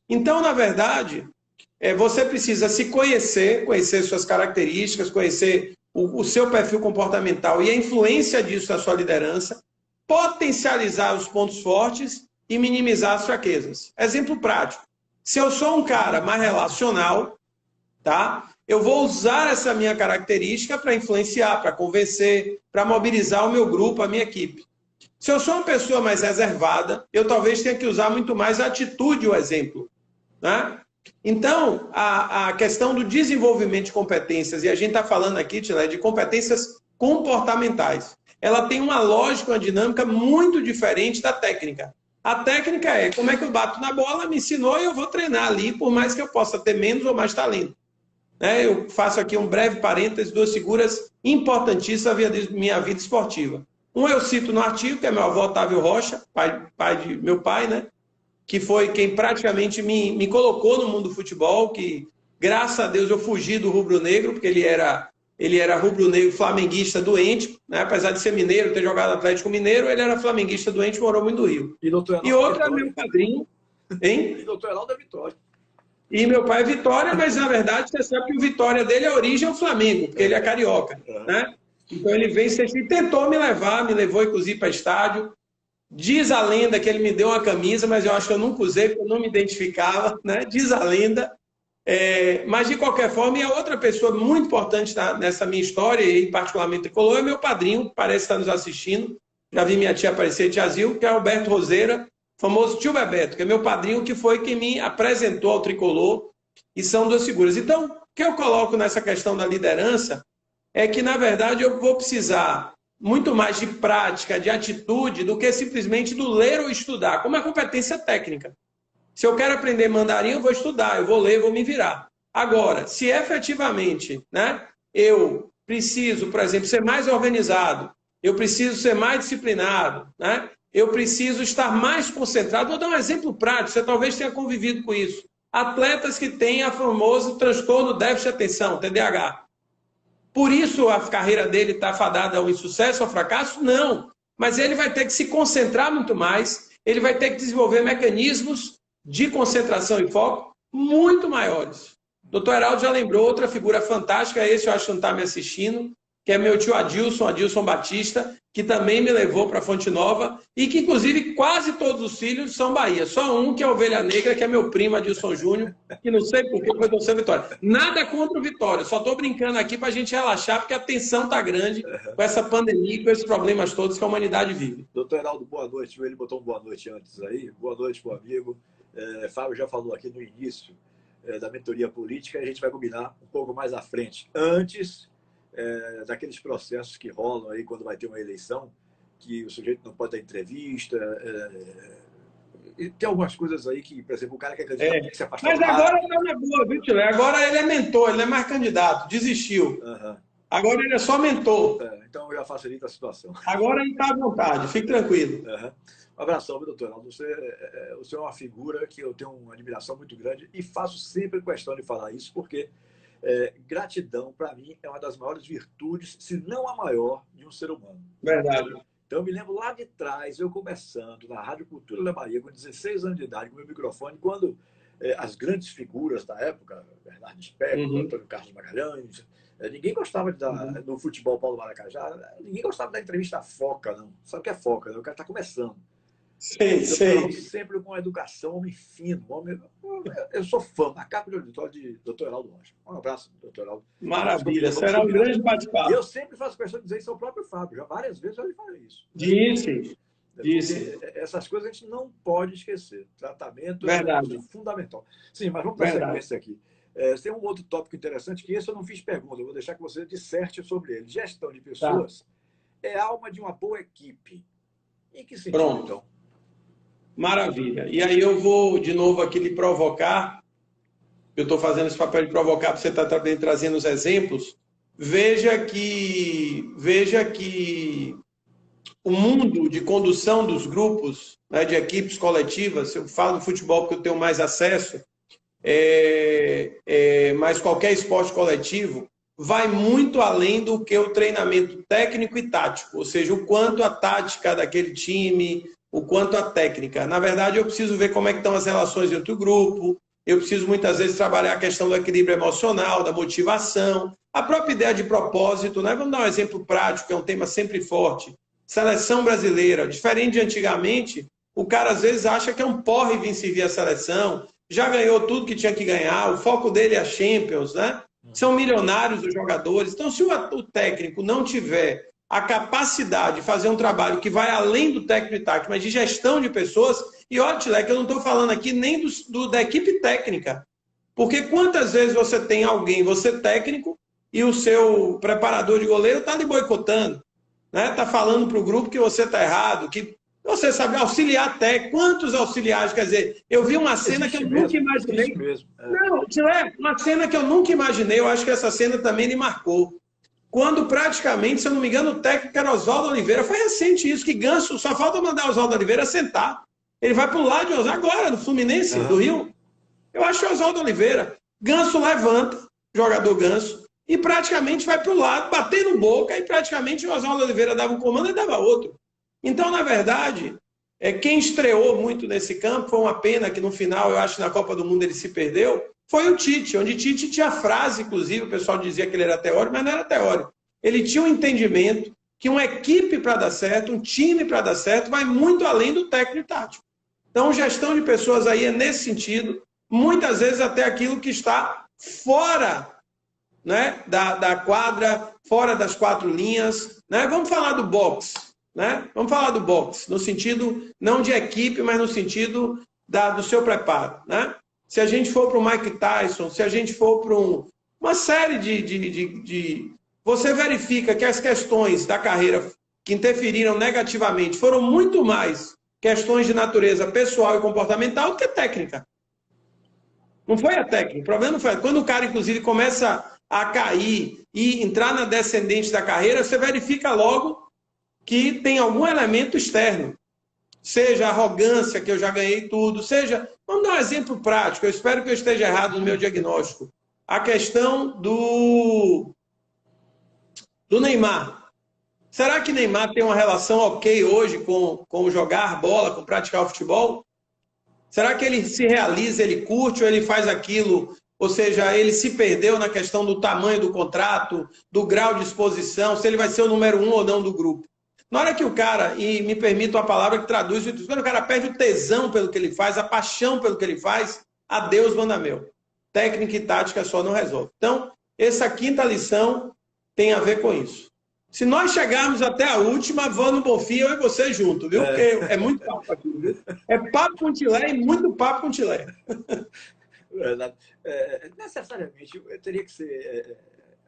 Então, na verdade, você precisa se conhecer suas características, conhecer o seu perfil comportamental e a influência disso na sua liderança, potencializar os pontos fortes e minimizar as fraquezas. Exemplo prático. Se eu sou um cara mais relacional, tá? Eu vou usar essa minha característica para influenciar, para convencer, para mobilizar o meu grupo, a minha equipe. Se eu sou uma pessoa mais reservada, eu talvez tenha que usar muito mais a atitude e o exemplo, né? Então, a questão do desenvolvimento de competências, e a gente está falando aqui, Tilé, de competências comportamentais, ela tem uma lógica, uma dinâmica muito diferente da técnica. A técnica é como é que eu bato na bola, me ensinou e eu vou treinar ali, por mais que eu possa ter menos ou mais talento. Eu faço aqui um breve parênteses, duas figuras importantíssimas da minha vida esportiva. Um eu cito no artigo, que é meu avô Otávio Rocha, pai de meu pai, né? Que foi quem praticamente me colocou no mundo do futebol, que graças a Deus eu fugi do rubro-negro, porque ele era rubro-negro flamenguista doente, né? Apesar de ser mineiro, ter jogado Atlético Mineiro, ele era flamenguista doente, morou muito no Rio. E outro é meu padrinho, hein? E doutor Heraldo é Vitória. E meu pai é Vitória, mas na verdade você sabe que o Vitória dele, a origem é o Flamengo, porque ele é carioca, né? Então ele veio e tentou me levar, me levou inclusive para estádio. Diz a lenda que ele me deu uma camisa, mas eu acho que eu nunca usei, porque eu não me identificava, né? Diz a lenda. Mas de qualquer forma, e a outra pessoa muito importante nessa minha história, e particularmente tricolor, é meu padrinho, que parece estar nos assistindo. Já vi minha tia aparecer, tia Zil, que é Alberto Roseira, famoso tio Bebeto, que é meu padrinho, que foi quem me apresentou ao tricolor, e são duas figuras. Então, o que eu coloco nessa questão da liderança é que, na verdade, eu vou precisar muito mais de prática, de atitude, do que simplesmente do ler ou estudar, como é competência técnica. Se eu quero aprender mandarim, eu vou estudar, eu vou ler, vou me virar. Agora, se efetivamente, né, eu preciso, por exemplo, ser mais organizado, eu preciso ser mais disciplinado, né, eu preciso estar mais concentrado. Vou dar um exemplo prático, você talvez tenha convivido com isso. Atletas que têm a famoso transtorno déficit de atenção, TDAH. Por isso a carreira dele está fadada ao insucesso, ao fracasso? Não. Mas ele vai ter que se concentrar muito mais, ele vai ter que desenvolver mecanismos de concentração e foco muito maiores. O doutor Heraldo já lembrou outra figura fantástica, esse eu acho que não está me assistindo, que é meu tio Adilson Batista, que também me levou para Fonte Nova e que, inclusive, quase todos os filhos são Bahia. Só um que é Ovelha Negra, que é meu primo Adilson Júnior, que não sei por que foi torcer Vitória. Nada contra o Vitória, só estou brincando aqui para a gente relaxar, porque a tensão está grande com essa pandemia, com esses problemas todos que a humanidade vive. Doutor Heraldo, boa noite. Ele botou um boa noite antes aí. Boa noite, meu amigo. Fábio já falou aqui no início da mentoria política, e a gente vai combinar um pouco mais à frente. Antes daqueles processos que rolam aí quando vai ter uma eleição, que o sujeito não pode dar entrevista, tem algumas coisas aí que, por exemplo, o cara que acredita que se afastar. Mas agora está na boa, viu, Tio? Agora ele é mentor, ele não é mais candidato, desistiu. Agora ele é só mentor. Então já facilita a situação. Agora ele está à vontade, fique tranquilo. Um abração, meu doutor Heraldo. Você é uma figura que eu tenho uma admiração muito grande e faço sempre questão de falar isso, porque gratidão, para mim, é uma das maiores virtudes, se não a maior, de um ser humano. Verdade. Então, eu me lembro lá de trás, eu começando na Rádio Cultura da Bahia, com 16 anos de idade, com meu microfone, quando as grandes figuras da época, Bernardo Speck, Antônio Carlos Magalhães, ninguém gostava de dar, no futebol Paulo Maracajá, ninguém gostava da entrevista Foca, não. Sabe o que é Foca? Né? O cara está começando. Sei. Sempre com educação, homem fino. Eu sou fã, macaco de auditório de Dr. Heraldo Rocha. Um abraço, Dr. Heraldo. Maravilha, será um grande bate-papo. Eu sempre faço questão de dizer isso ao próprio Fábio. Já várias vezes eu lhe falei isso. Disse. Essas coisas a gente não pode esquecer. Tratamento é fundamental. Sim, mas vamos para a sequência aqui. Tem um outro tópico interessante, que esse eu não fiz pergunta, eu vou deixar que você disserte sobre ele. Gestão de pessoas é a alma de uma boa equipe. Em que sentido, Pronto. então? Maravilha. E aí eu vou, de novo, aqui lhe provocar. Eu estou fazendo esse papel de provocar para você estar também trazendo os exemplos. Veja que o mundo de condução dos grupos, né, de equipes coletivas, eu falo do futebol porque eu tenho mais acesso, mas qualquer esporte coletivo vai muito além do que o treinamento técnico e tático, ou seja, o quanto a tática daquele time, o quanto a técnica. Na verdade, eu preciso ver como é que estão as relações entre o grupo, eu preciso muitas vezes trabalhar a questão do equilíbrio emocional, da motivação, a própria ideia de propósito, né? Vamos dar um exemplo prático, que é um tema sempre forte. Seleção brasileira, diferente de antigamente, o cara às vezes acha que é um porre vir servir a seleção, já ganhou tudo que tinha que ganhar, o foco dele é a Champions, né? São milionários os jogadores. Então, se o técnico não tiver a capacidade de fazer um trabalho que vai além do técnico e tático, mas de gestão de pessoas, e olha, Tilek, eu não estou falando aqui nem da equipe técnica, porque quantas vezes você tem alguém, você técnico, e o seu preparador de goleiro está lhe boicotando, né? Está falando para o grupo que você está errado, que você sabe, auxiliar até. Quantos auxiliares? Quer dizer, eu vi uma cena que eu nunca imaginei. Não, uma cena que eu nunca imaginei, eu acho que essa cena também me marcou. Quando praticamente, se eu não me engano, o técnico era Oswaldo Oliveira. Foi recente isso, que Ganso, só falta mandar o Oswaldo Oliveira sentar. Ele vai para o lado de Oswaldo, agora, do Fluminense, do Rio. Eu acho que é Oswaldo Oliveira. Ganso levanta, jogador Ganso, e praticamente vai para o lado, batendo boca, e praticamente o Oswaldo Oliveira dava um comando e dava outro. Então, na verdade, quem estreou muito nesse campo, foi uma pena que no final, eu acho que na Copa do Mundo ele se perdeu, foi o Tite, onde Tite tinha frase, inclusive, o pessoal dizia que ele era teórico, mas não era teórico. Ele tinha um entendimento que uma equipe para dar certo, um time para dar certo, vai muito além do técnico e tático. Então, gestão de pessoas aí é nesse sentido, muitas vezes até aquilo que está fora, né, da quadra, fora das quatro linhas. Né? Vamos falar do boxe. Né? Vamos falar do boxe, no sentido não de equipe, mas no sentido do seu preparo. Né? Se a gente for para o Mike Tyson, se a gente for para uma série de... Você verifica que as questões da carreira que interferiram negativamente foram muito mais questões de natureza pessoal e comportamental do que técnica. Não foi a técnica. O problema não foi. Quando o cara, inclusive, começa a cair e entrar na descendente da carreira, você verifica logo que tem algum elemento externo. Seja arrogância, que eu já ganhei tudo, seja... Vamos dar um exemplo prático, eu espero que eu esteja errado no meu diagnóstico. A questão do Neymar. Será que Neymar tem uma relação ok hoje com jogar bola, com praticar o futebol? Será que ele se realiza, ele curte ou ele faz aquilo? Ou seja, ele se perdeu na questão do tamanho do contrato, do grau de exposição, se ele vai ser o número 1 ou não do grupo. Na hora que o cara, e me permita uma palavra que traduz, quando o cara perde o tesão pelo que ele faz, a paixão pelo que ele faz, adeus, manda meu. Técnica e tática só não resolve. Então, essa quinta lição tem a ver com isso. Se nós chegarmos até a última, vou no Bonfim, eu e você junto, viu? Porque é muito papo aqui, viu? É papo com Tilé e muito papo com Tilé. Verdade. Necessariamente, teria que ser...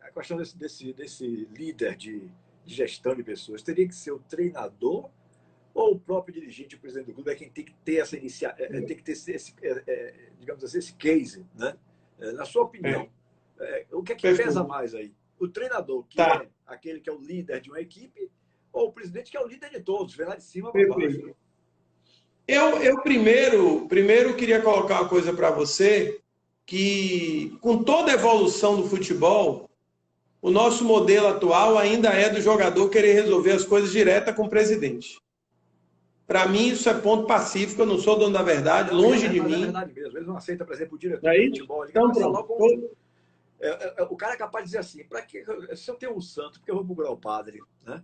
a questão desse líder de gestão de pessoas, teria que ser o treinador ou o próprio dirigente, o presidente do clube, é quem tem que ter essa tem que ter esse, digamos assim, esse case, né? Na sua opinião, o que é que pesa mais aí? O treinador, que é aquele que é o líder de uma equipe, ou o presidente, que é o líder de todos, vem lá de cima para baixo? Eu primeiro queria colocar uma coisa para você, que com toda a evolução do futebol, o nosso modelo atual ainda é do jogador querer resolver as coisas direta com o presidente. Para mim, isso é ponto pacífico, eu não sou dono da verdade, longe de mim. É verdade mesmo. Eles não aceitam, por exemplo, o diretor de futebol. Então, pronto. O cara é capaz de dizer assim, para que se eu tenho um santo, porque eu vou procurar o padre, né?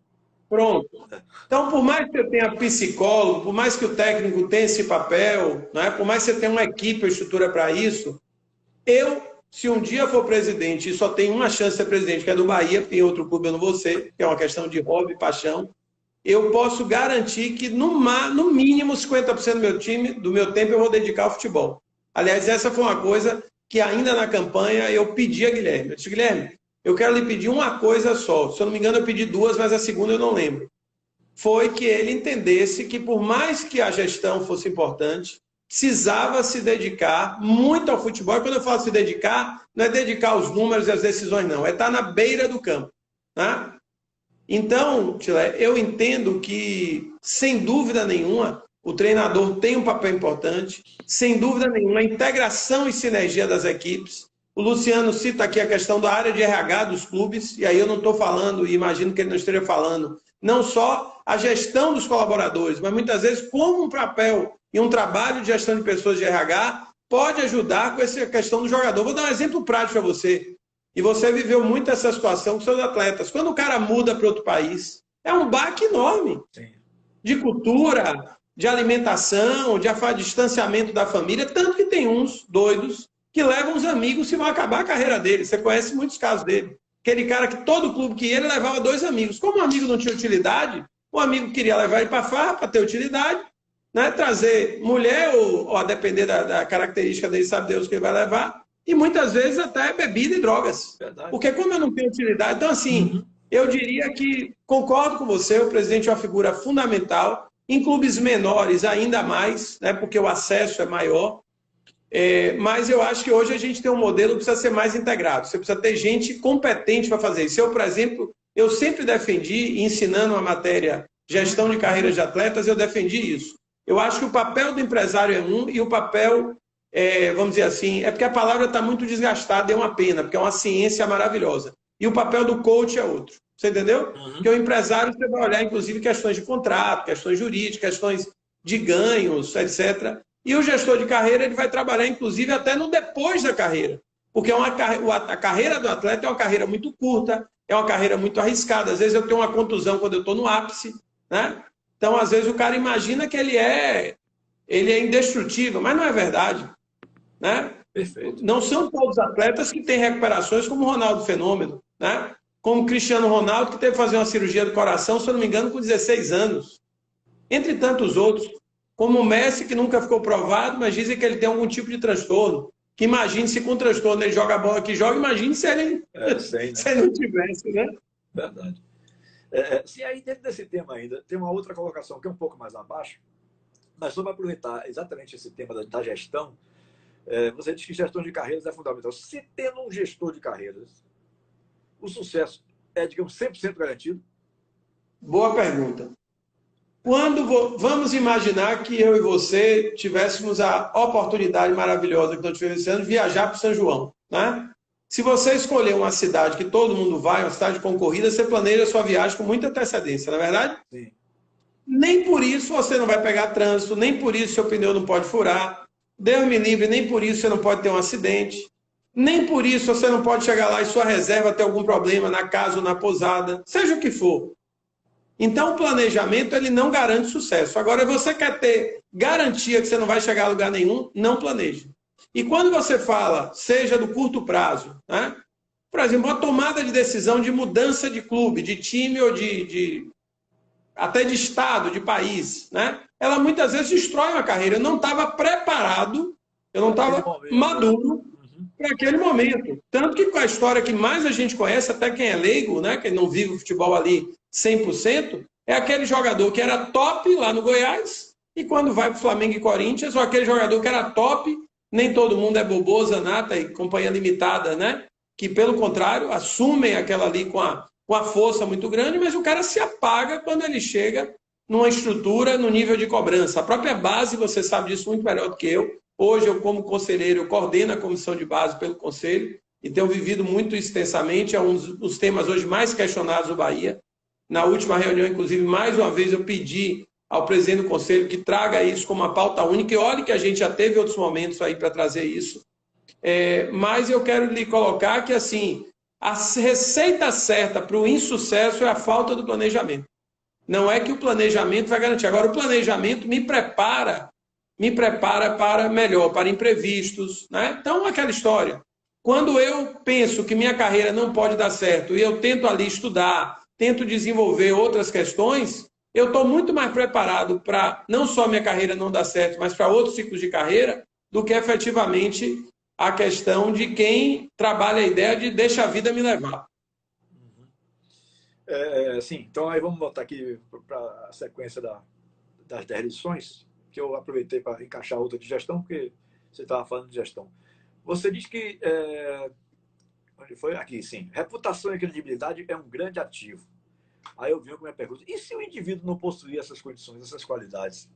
Pronto. Então, por mais que você tenha psicólogo, por mais que o técnico tenha esse papel, né? Por mais que você tenha uma equipe, uma estrutura para isso, se um dia for presidente e só tenho uma chance de ser presidente, que é do Bahia, porque em outro clube eu não vou ser, que é uma questão de hobby, paixão, eu posso garantir que no mínimo 50% do meu tempo eu vou dedicar ao futebol. Aliás, essa foi uma coisa que ainda na campanha eu pedi a Guilherme. Eu disse, Guilherme, eu quero lhe pedir uma coisa só. Se eu não me engano, eu pedi duas, mas a segunda eu não lembro. Foi que ele entendesse que, por mais que a gestão fosse importante, precisava se dedicar muito ao futebol. E quando eu falo se dedicar, não é dedicar os números e as decisões, não. É estar na beira do campo. Né? Então, Tilé, eu entendo que, sem dúvida nenhuma, o treinador tem um papel importante. Sem dúvida nenhuma, a integração e sinergia das equipes. O Luciano cita aqui a questão da área de RH dos clubes, e aí eu não estou falando, e imagino que ele não esteja falando, não só a gestão dos colaboradores, mas muitas vezes como um papel e um trabalho de gestão de pessoas de RH pode ajudar com essa questão do jogador. Vou dar um exemplo prático para você. E você viveu muito essa situação com seus atletas. Quando o cara muda para outro país, é um baque enorme. Sim. De cultura, de alimentação, de distanciamento da família, tanto que tem uns doidos que levam os amigos e vão acabar a carreira dele. Você conhece muitos casos dele. Aquele cara que todo clube que ia, ele levava 2 amigos. Como o amigo não tinha utilidade, o amigo queria levar ele para farra, para ter utilidade, né? Trazer mulher, ou a depender da característica dele, sabe Deus que ele vai levar, e muitas vezes até bebida e drogas. Verdade. Porque como eu não tenho utilidade, então assim, eu diria que concordo com você, o presidente é uma figura fundamental, em clubes menores ainda mais, né? Porque o acesso é maior. Mas eu acho que hoje a gente tem um modelo que precisa ser mais integrado. Você precisa ter gente competente para fazer isso. Eu, por exemplo, eu sempre defendi, ensinando a matéria gestão de carreiras de atletas, eu defendi isso. Eu acho que o papel do empresário é um e o papel, vamos dizer assim, é porque a palavra está muito desgastada, é uma pena, porque é uma ciência maravilhosa. E o papel do coach é outro. Você entendeu? Porque o empresário, você vai olhar, inclusive, questões de contrato, questões jurídicas, questões de ganhos, etc. E o gestor de carreira, ele vai trabalhar, inclusive, até no depois da carreira. Porque a carreira do atleta é uma carreira muito curta, é uma carreira muito arriscada. Às vezes eu tenho uma contusão quando eu estou no ápice, né? Então, às vezes, o cara imagina que ele é indestrutível, mas não é verdade. Né? Perfeito. Não são todos atletas que têm recuperações como o Ronaldo Fenômeno, né? Como o Cristiano Ronaldo, que teve que fazer uma cirurgia do coração, se eu não me engano, com 16 anos. Entre tantos outros. Como o Messi, que nunca ficou provado, mas dizem que ele tem algum tipo de transtorno. Que imagine se com transtorno ele joga a bola que joga, imagine se ele, se ele não tivesse, né? Verdade. Sim, aí dentro desse tema ainda, tem uma outra colocação que é um pouco mais abaixo, mas só para aproveitar exatamente esse tema da gestão, você diz que gestão de carreiras é fundamental. Se tendo um gestor de carreiras, o sucesso é, digamos, 100% garantido? Boa pergunta. Vamos imaginar que eu e você tivéssemos a oportunidade maravilhosa que nós tivemos esse ano de viajar para o São João, né? Se você escolher uma cidade que todo mundo vai, uma cidade concorrida, você planeja a sua viagem com muita antecedência, não é verdade? Sim. Nem por isso você não vai pegar trânsito, nem por isso seu pneu não pode furar, Deus me livre, nem por isso você não pode ter um acidente, nem por isso você não pode chegar lá e sua reserva ter algum problema na casa ou na pousada, seja o que for. Então, o planejamento, ele não garante sucesso. Agora, você quer ter garantia que você não vai chegar a lugar nenhum, não planeje. E quando você fala, seja do curto prazo, né? Por exemplo, uma tomada de decisão de mudança de clube, de time ou até de estado, de país, né? Ela muitas vezes destrói uma carreira. Eu não estava preparado, eu não estava maduro para aquele momento. Tanto que com a história que mais a gente conhece, até quem é leigo, né? Quem não vive o futebol ali 100%, É aquele jogador que era top lá no Goiás e quando vai para o Flamengo e Corinthians, ou aquele jogador que era top, nem todo mundo é Bobô, Zanata e companhia limitada, né? Que, pelo contrário, assumem aquela ali com a força muito grande, mas o cara se apaga quando ele chega numa estrutura, no nível de cobrança. A própria base, você sabe disso muito melhor do que eu. Hoje, eu, como conselheiro, eu coordeno a comissão de base pelo conselho e tenho vivido muito extensamente. É um dos temas hoje mais questionados no Bahia. Na última reunião, inclusive, mais uma vez, eu pedi ao presidente do conselho que traga isso como uma pauta única. E olhe que a gente já teve outros momentos aí para trazer isso. Mas eu quero lhe colocar que, assim, a receita certa para o insucesso é a falta do planejamento. Não é que o planejamento vai garantir. Agora, o planejamento me prepara para melhor, para imprevistos, né? Então, aquela história. Quando eu penso que minha carreira não pode dar certo e eu tento ali estudar, tento desenvolver outras questões, eu estou muito mais preparado para não só minha carreira não dar certo, mas para outros ciclos de carreira, do que efetivamente a questão de quem trabalha a ideia de deixa a vida me levar. Sim, então aí vamos voltar aqui para a sequência das 10 lições, que eu aproveitei para encaixar outra de gestão, porque você estava falando de gestão. Você diz que, onde foi? Aqui, sim. Reputação e credibilidade é um grande ativo. Aí eu venho com a minha pergunta, e se o indivíduo não possuir essas condições, essas qualidades?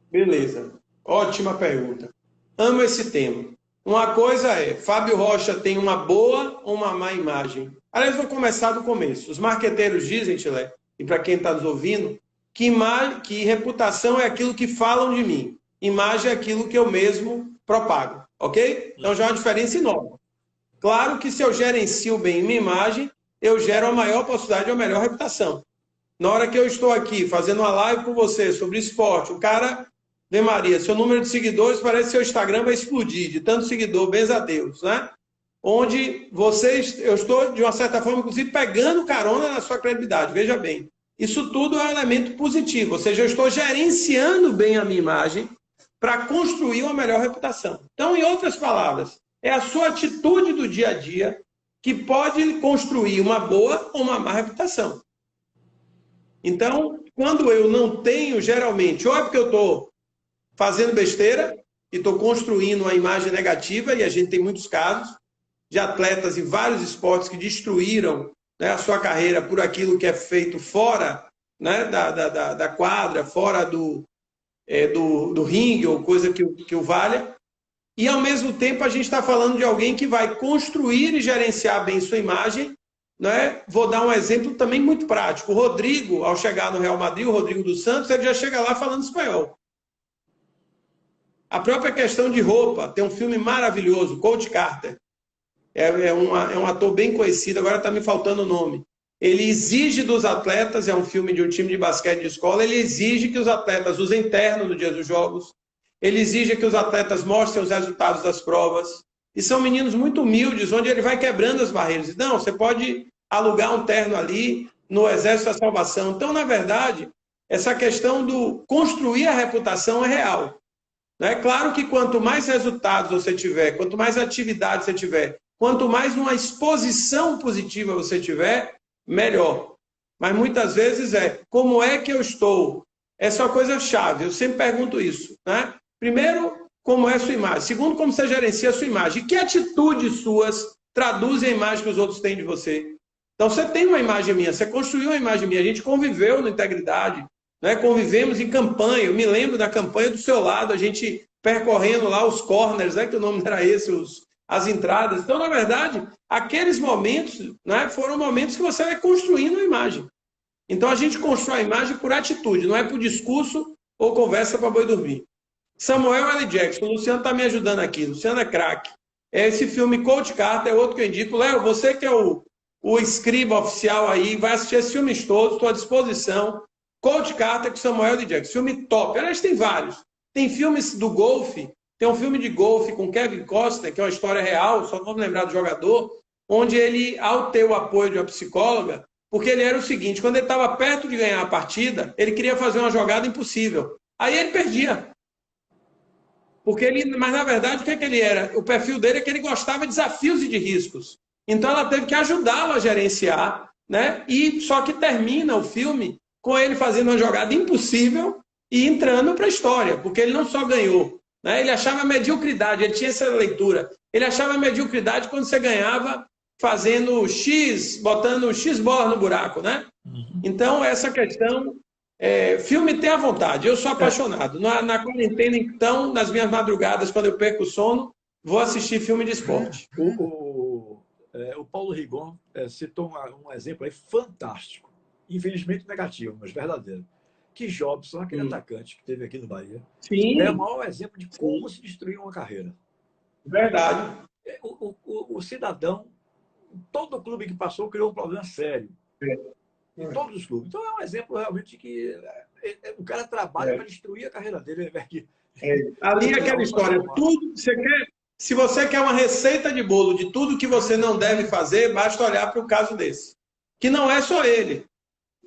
Beleza, ótima pergunta. Amo esse tema. Uma coisa é, Fábio Rocha tem uma boa ou uma má imagem? Aliás, vou começar do começo. Os marqueteiros dizem, Tilé, e para quem está nos ouvindo, que reputação é aquilo que falam de mim. Imagem é aquilo que eu mesmo propago, ok? Então já é uma diferença enorme. Claro que se eu gerencio bem minha imagem, eu gero a maior possibilidade de uma melhor reputação. Na hora que eu estou aqui fazendo uma live com você sobre esporte, o cara... Vê, Maria, seu número de seguidores parece que seu Instagram vai explodir, de tanto seguidor, benza a Deus, né? Onde eu estou, de uma certa forma, inclusive, pegando carona na sua credibilidade, veja bem. Isso tudo é um elemento positivo, ou seja, eu estou gerenciando bem a minha imagem para construir uma melhor reputação. Então, em outras palavras, é a sua atitude do dia a dia que pode construir uma boa ou uma má reputação. Então, quando eu não tenho, geralmente, ou é porque eu estou fazendo besteira e estou construindo uma imagem negativa, e a gente tem muitos casos de atletas em vários esportes que destruíram, né, a sua carreira por aquilo que é feito fora, né, da quadra, fora do ringue ou coisa que o valha. E, ao mesmo tempo, a gente está falando de alguém que vai construir e gerenciar bem sua imagem. Né? Vou dar um exemplo também muito prático. O Rodrigo, ao chegar no Real Madrid, o Rodrigo dos Santos, ele já chega lá falando espanhol. A própria questão de roupa, tem um filme maravilhoso, Coach Carter. É um ator bem conhecido, agora está me faltando o nome. Ele exige dos atletas, é um filme de um time de basquete de escola, ele exige que os atletas usem terno no dia dos jogos, ele exige que os atletas mostrem os resultados das provas. E são meninos muito humildes, onde ele vai quebrando as barreiras. Não, você pode alugar um terno ali no Exército da Salvação. Então, na verdade, essa questão do construir a reputação é real. É claro que quanto mais resultados você tiver, quanto mais atividade você tiver, quanto mais uma exposição positiva você tiver, melhor. Mas muitas vezes como é que eu estou? Essa é uma coisa chave, eu sempre pergunto isso. Né? Primeiro, como é a sua imagem? Segundo, como você gerencia a sua imagem? E que atitudes suas traduzem a imagem que os outros têm de você? Então, você tem uma imagem minha, você construiu uma imagem minha, a gente conviveu na integridade, né? Convivemos em campanha, eu me lembro da campanha do seu lado, a gente percorrendo lá os corners, né? Que o nome era esse, as entradas. Então, na verdade, aqueles momentos, né, foram momentos que você vai construindo a imagem. Então, a gente constrói a imagem por atitude, não é por discurso ou conversa para boi dormir. Samuel L. Jackson, o Luciano está me ajudando aqui, Luciano é craque. Esse filme Coach Carter é outro que eu indico. Léo, você que é o escriba oficial aí, vai assistir esses filmes todos, estou à disposição. Coach Carter com Samuel L. Jackson, filme top. Aliás, tem vários. Tem filmes do golfe, tem um filme de golfe com Kevin Costner, que é uma história real, só vamos lembrar do jogador, onde ele, ao ter o apoio de uma psicóloga, porque ele era o seguinte, quando ele estava perto de ganhar a partida, ele queria fazer uma jogada impossível. Aí ele perdia. Mas, na verdade, o que ele era? O perfil dele é que ele gostava de desafios e de riscos. Então, ela teve que ajudá-lo a gerenciar, né? E só que termina o filme com ele fazendo uma jogada impossível e entrando para a história, porque ele não só ganhou, né? Ele achava mediocridade, ele tinha essa leitura. Ele achava mediocridade quando você ganhava fazendo X, botando X bola no buraco, né? Então, essa questão, filme tem à vontade, eu sou apaixonado. Na quarentena, então, nas minhas madrugadas, quando eu perco o sono, vou assistir filme de esporte. O Paulo Rigon citou um exemplo aí fantástico, infelizmente negativo, mas verdadeiro. Que Jobson, aquele atacante que teve aqui no Bahia, é o maior exemplo de como se destruir uma carreira. Verdade. O cidadão, todo clube que passou, criou um problema sério. Em todos os clubes. Então é um exemplo realmente que o cara trabalha para destruir a carreira dele. Ali é aquela história. Tudo você quer, se você quer uma receita de bolo de tudo que você não deve fazer, basta olhar para o caso desse. Que não é só ele.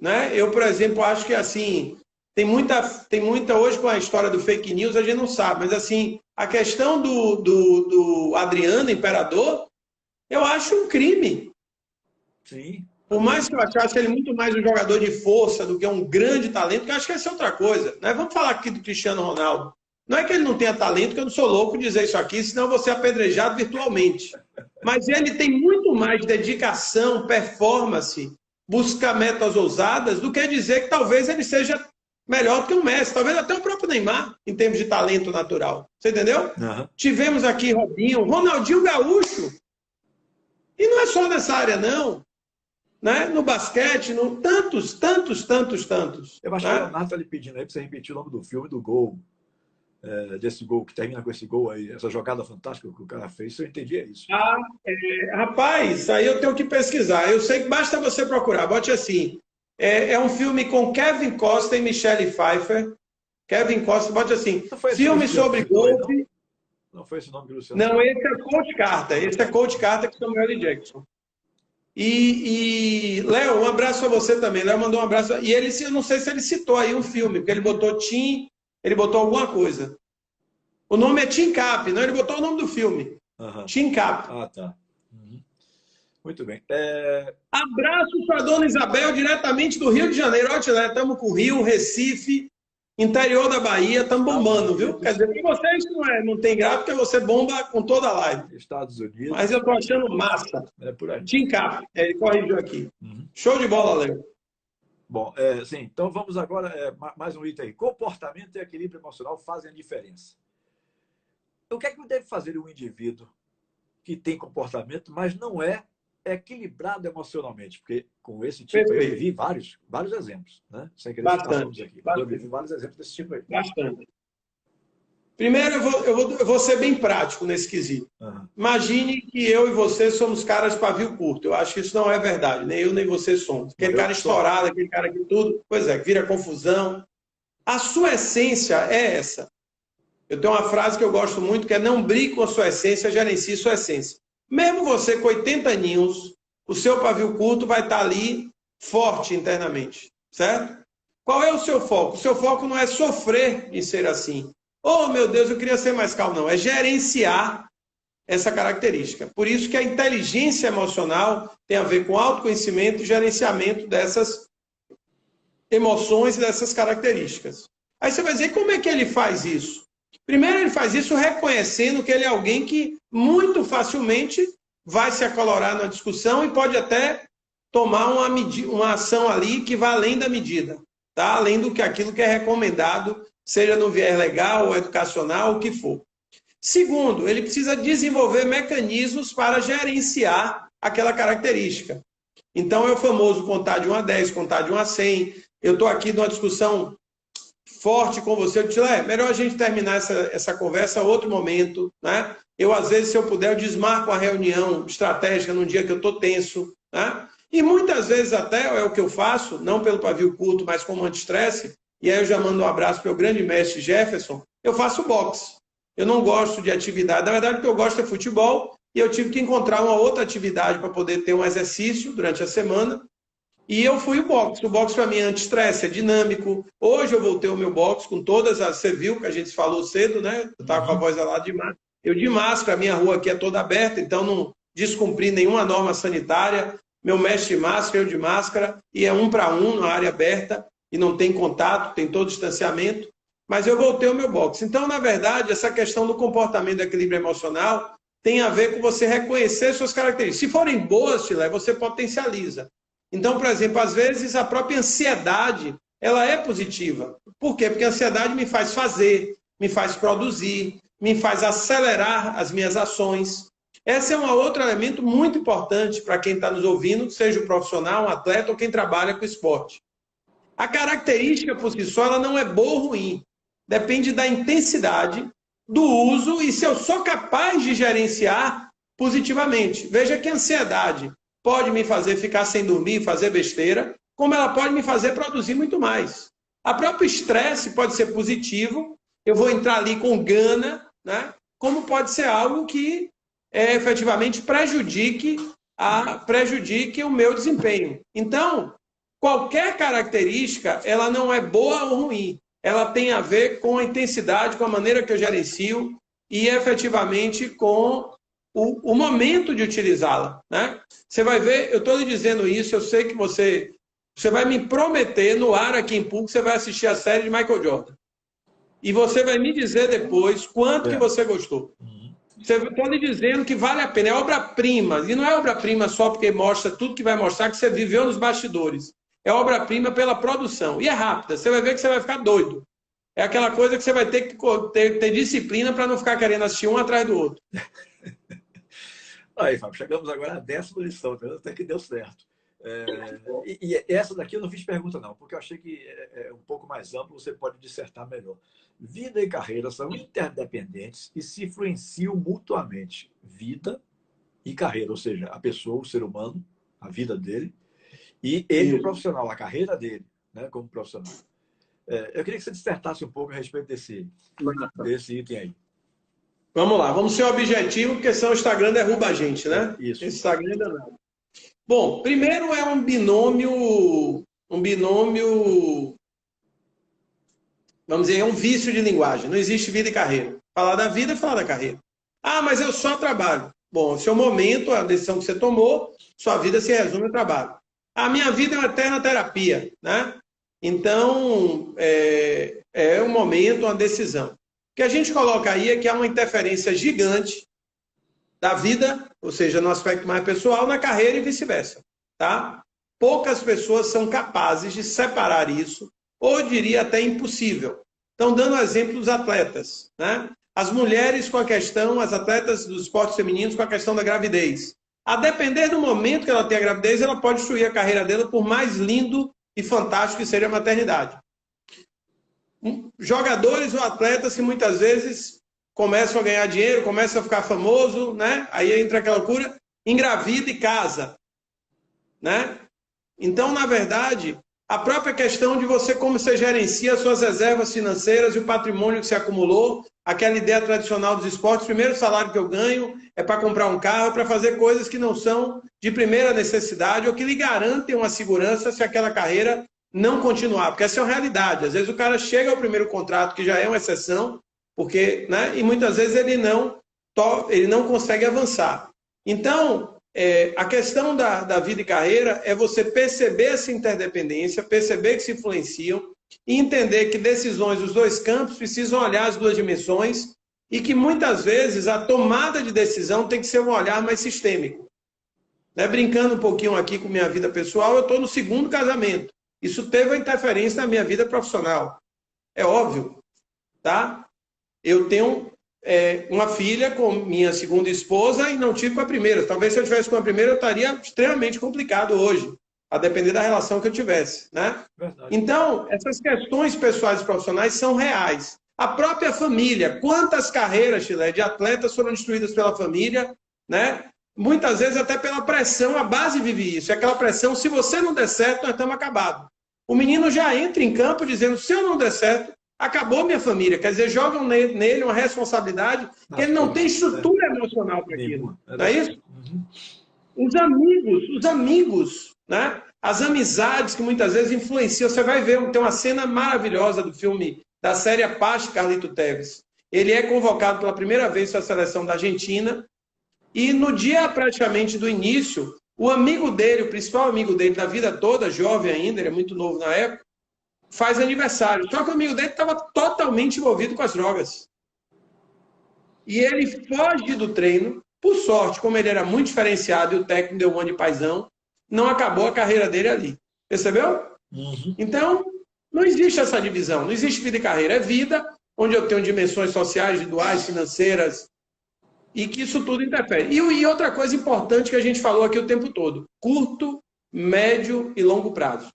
Né? Eu, por exemplo, acho que assim, tem muita hoje com a história do fake news, a gente não sabe, mas assim, a questão do Adriano Imperador, eu acho um crime. Sim. Por mais que eu achasse ele muito mais um jogador de força do que um grande talento, que eu acho que essa é outra coisa. Né? Vamos falar aqui do Cristiano Ronaldo. Não é que ele não tenha talento, que eu não sou louco de dizer isso aqui, senão eu vou ser apedrejado virtualmente. Mas ele tem muito mais dedicação, performance, buscar metas ousadas, do que dizer que talvez ele seja melhor do que o Messi, talvez até o próprio Neymar, em termos de talento natural. Você entendeu? Tivemos aqui Robinho, Ronaldinho Gaúcho. E não é só nessa área, não. Né? No basquete, tantos. Eu acho que o Leonardo está lhe pedindo aí para você repetir o nome do filme, do gol. Desse gol, que termina com esse gol aí, essa jogada fantástica que o cara fez. Se eu entendi, é isso. Rapaz, aí eu tenho que pesquisar. Eu sei que basta você procurar. Bote assim. É um filme com Kevin Costner e Michelle Pfeiffer. Kevin Costner, bote assim. Filme sobre golfe. Não foi esse nome que o Luciano. Não, esse é Coach Carter. Esse é Coach Carter com Samuel L. Jackson. E Léo, um abraço para você também. Léo mandou um abraço. E ele, eu não sei se ele citou aí um filme, porque ele botou ele botou alguma coisa. O nome é Team Cap, não? Ele botou o nome do filme. Team Cap. Ah, tá. Muito bem. Abraço para Dona Isabel, diretamente do Rio de Janeiro. Olha, estamos com o Rio, Recife, interior da Bahia, estamos bombando, viu? Quer dizer, para vocês não tem graça, porque você bomba com toda a live. Estados Unidos. Mas eu estou achando massa. Por aí. Team Cap, ele corrigiu aqui. Show de bola, Léo. Bom, sim, então vamos agora, mais um item aí. Comportamento e equilíbrio emocional fazem a diferença. O que é que deve fazer um indivíduo que tem comportamento, mas não é equilibrado emocionalmente? Porque com esse tipo eu vivi vários exemplos, né? Sem querer citar todos aqui. Eu vivi vários exemplos desse tipo aí. Bastante. Primeiro, eu vou ser bem prático nesse quesito. Imagine que eu e você somos caras de pavio curto. Eu acho que isso não é verdade. Nem eu, nem você somos. Aquele cara estourado, aquele cara que tudo, pois é, vira confusão. A sua essência é essa. Eu tenho uma frase que eu gosto muito, que é: não brigue com a sua essência, gerencie sua essência. Mesmo você com 80 aninhos, o seu pavio curto vai estar ali forte internamente. Certo? Qual é o seu foco? O seu foco não é sofrer de ser assim. Oh, meu Deus, eu queria ser mais calmo. Não, é gerenciar essa característica. Por isso que a inteligência emocional tem a ver com autoconhecimento e gerenciamento dessas emoções e dessas características. Aí você vai dizer, como é que ele faz isso? Primeiro, ele faz isso reconhecendo que ele é alguém que muito facilmente vai se acalorar na discussão e pode até tomar uma ação ali que vai além da medida, tá? Além do que aquilo que é recomendado, seja no viés legal ou educacional, o que for. Segundo, ele precisa desenvolver mecanismos para gerenciar aquela característica. Então, é o famoso contar de 1 a 10, contar de 1 a 100. Eu estou aqui numa discussão forte com você, eu disse, melhor a gente terminar essa conversa a outro momento, né? Eu, às vezes, se eu puder, eu desmarco uma reunião estratégica num dia que eu estou tenso, né? E muitas vezes até é o que eu faço, não pelo pavio curto, mas como anti-estresse, e aí eu já mando um abraço para o grande mestre Jefferson, eu faço boxe. Eu não gosto de atividade, na verdade o que eu gosto é futebol, e eu tive que encontrar uma outra atividade para poder ter um exercício durante a semana, e eu fui o boxe. O boxe para mim é anti-estresse, é dinâmico. Hoje eu voltei ao meu boxe com todas as... Você viu que a gente falou cedo, né? Eu estava com a voz lá de máscara. Eu de máscara, a minha rua aqui é toda aberta, então não descumpri nenhuma norma sanitária. Meu mestre de máscara, eu de máscara, e é 1 para 1 na área aberta. e não tem contato, tem todo distanciamento, mas eu voltei ao meu boxe. Então, na verdade, essa questão do comportamento do equilíbrio emocional tem a ver com você reconhecer suas características. Se forem boas, Chile, você potencializa. Então, por exemplo, às vezes a própria ansiedade, ela é positiva. Por quê? Porque a ansiedade me faz fazer, me faz produzir, me faz acelerar as minhas ações. Esse é um outro elemento muito importante para quem está nos ouvindo, seja um profissional, um atleta ou quem trabalha com esporte. A característica por si só ela não é boa ou ruim. Depende da intensidade, do uso e se eu sou capaz de gerenciar positivamente. Veja que a ansiedade pode me fazer ficar sem dormir, fazer besteira, como ela pode me fazer produzir muito mais. A próprio estresse pode ser positivo, eu vou entrar ali com gana, né? Como pode ser algo que efetivamente prejudique o meu desempenho. Então, qualquer característica, ela não é boa ou ruim. Ela tem a ver com a intensidade, com a maneira que eu gerencio e efetivamente com o momento de utilizá-la, né? Você vai ver, eu estou lhe dizendo isso, eu sei que você vai me prometer no ar aqui em público, você vai assistir a série de Michael Jordan. E você vai me dizer depois quanto que você gostou. Estou lhe dizendo que vale a pena, é obra-prima. E não é obra-prima só porque mostra tudo que vai mostrar que você viveu nos bastidores. É obra-prima pela produção. E é rápida, você vai ver que você vai ficar doido. É aquela coisa que você vai ter que ter disciplina para não ficar querendo assistir um atrás do outro. Aí, Fábio, chegamos agora à 10ª lição, até que deu certo. E essa daqui eu não fiz pergunta, não, porque eu achei que é um pouco mais amplo, você pode dissertar melhor. Vida e carreira são interdependentes e se influenciam mutuamente. Vida e carreira, ou seja, a pessoa, o ser humano, a vida dele, e ele, o profissional, a carreira dele, né, como profissional. Eu queria que você dissertasse um pouco a respeito desse item aí. Vamos lá, vamos ser objetivo, porque senão o Instagram derruba a gente, né? Isso. Esse Instagram ainda não. Bom, primeiro é um binômio, vamos dizer, é um vício de linguagem. Não existe vida e carreira. Falar da vida é falar da carreira. Ah, mas eu só trabalho. Bom, seu momento, a decisão que você tomou, sua vida se resume ao trabalho. A minha vida é uma eterna terapia, né? Então, é um momento, uma decisão. O que a gente coloca aí é que há uma interferência gigante da vida, ou seja, no aspecto mais pessoal, na carreira e vice-versa, tá? Poucas pessoas são capazes de separar isso, ou eu diria até impossível. Então, dando exemplo dos atletas, né? As mulheres com a questão, as atletas dos esportes femininos com a questão da gravidez. A depender do momento que ela tem a gravidez, ela pode destruir a carreira dela, por mais lindo e fantástico que seja a maternidade. Jogadores ou atletas que muitas vezes começam a ganhar dinheiro, começam a ficar famoso, né? Aí entra aquela loucura, engravida e casa, né? Então, na verdade, a própria questão de você, como você gerencia as suas reservas financeiras e o patrimônio que você acumulou, aquela ideia tradicional dos esportes, o primeiro salário que eu ganho é para comprar um carro, é para fazer coisas que não são de primeira necessidade ou que lhe garantem uma segurança se aquela carreira não continuar, porque essa é uma realidade. Às vezes o cara chega ao primeiro contrato, que já é uma exceção, porque, né, e muitas vezes ele não consegue avançar. Então, a questão da vida e carreira é você perceber essa interdependência, perceber que se influenciam e entender que decisões dos dois campos precisam olhar as duas dimensões e que muitas vezes a tomada de decisão tem que ser um olhar mais sistêmico. Né? Brincando um pouquinho aqui com minha vida pessoal, eu estou no 2º casamento. Isso teve uma interferência na minha vida profissional. É óbvio, tá? Eu tenho uma filha com minha 2ª esposa e não tive com a primeira. Talvez se eu tivesse com a primeira, eu estaria extremamente complicado hoje, a depender da relação que eu tivesse, né? Verdade. Então, essas questões pessoais e profissionais são reais. A própria família, quantas carreiras, Chile, de atletas foram destruídas pela família, né? Muitas vezes até pela pressão, a base vive isso. É aquela pressão, se você não der certo, nós estamos acabados. O menino já entra em campo dizendo, se eu não der certo, acabou minha família. Quer dizer, jogam nele uma responsabilidade que ele não tem estrutura emocional para aquilo. Não é isso? Os amigos, né? As amizades que muitas vezes influenciam. Você vai ver, tem uma cena maravilhosa do filme, da série Apache, Carlito Tevez. Ele é convocado pela primeira vez para a seleção da Argentina e no dia praticamente do início, o amigo dele, o principal amigo dele da vida toda, jovem ainda, ele é muito novo na época, faz aniversário. Só que o amigo dele estava totalmente envolvido com as drogas. E ele foge do treino. Por sorte, como ele era muito diferenciado e o técnico deu um de paizão, não acabou a carreira dele ali. Percebeu? Uhum. Então, não existe essa divisão. Não existe vida e carreira. É vida, onde eu tenho dimensões sociais, individuais, financeiras, e que isso tudo interfere. E outra coisa importante que a gente falou aqui o tempo todo: curto, médio e longo prazo.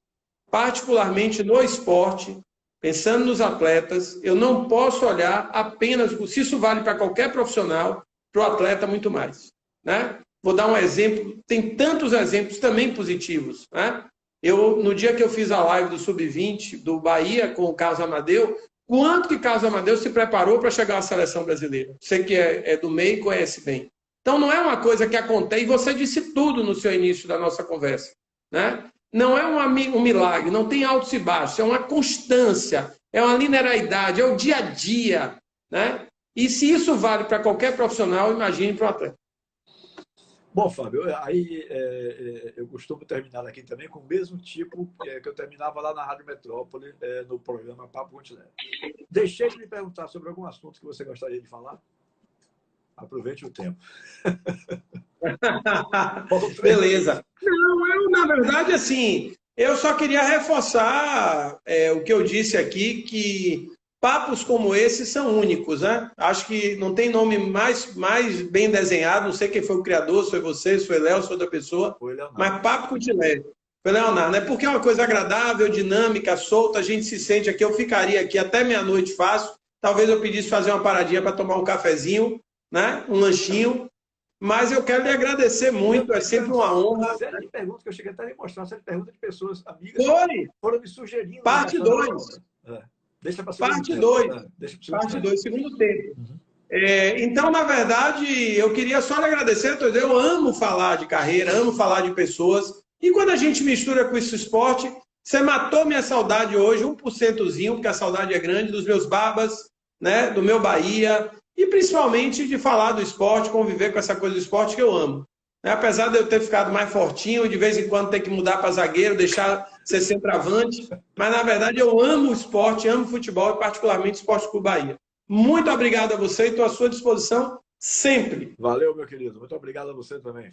Particularmente no esporte, pensando nos atletas, eu não posso olhar apenas, se isso vale para qualquer profissional, para o atleta muito mais. Né? Vou dar um exemplo, tem tantos exemplos também positivos. Né? No dia que eu fiz a live do Sub-20, do Bahia, com o Carlos Amadeu, quanto que Carlos Amadeu se preparou para chegar à seleção brasileira? Você que é do meio conhece bem. Então não é uma coisa que acontece, e você disse tudo no seu início da nossa conversa. Né? Não é um milagre, não tem altos e baixos, é uma constância, é uma linearidade, é o dia a dia. Né? E se isso vale para qualquer profissional, imagine para o atleta. Bom, Fábio, aí eu costumo terminar aqui também com o mesmo tipo que eu terminava lá na Rádio Metrópole, no programa Papo Continente. Deixei de me perguntar sobre algum assunto que você gostaria de falar. Aproveite o tempo. Beleza. Não, na verdade, assim, eu só queria reforçar o que eu disse aqui, que papos como esses são únicos, né? Acho que não tem nome mais bem desenhado, não sei quem foi o criador, se foi você, se foi Léo, se foi outra pessoa, mas Papo Continente. Foi Leonardo, né? Porque é uma coisa agradável, dinâmica, solta, a gente se sente aqui, eu ficaria aqui até meia-noite fácil, talvez eu pedisse fazer uma paradinha para tomar um cafezinho, né? Um lanchinho, mas eu quero lhe agradecer muito, é sempre uma honra. Série de perguntas que eu cheguei até a lhe mostrar, série de perguntas de pessoas amigas foram me sugerindo. Parte 2. Deixa para Parte 2. Parte 2, segundo tempo. Uhum. Então, na verdade, eu queria só lhe agradecer. Eu amo falar de carreira, amo falar de pessoas. E quando a gente mistura com esse esporte, você matou minha saudade hoje, 1%zinho, porque a saudade é grande, dos meus babas, né, do meu Bahia, e principalmente de falar do esporte, conviver com essa coisa do esporte que eu amo. Apesar de eu ter ficado mais fortinho, de vez em quando ter que mudar para zagueiro, deixar ser centroavante, mas na verdade eu amo o esporte, amo o futebol e particularmente o Esporte Clube Bahia. Muito obrigado a você e estou à sua disposição sempre. Valeu, meu querido. Muito obrigado a você também.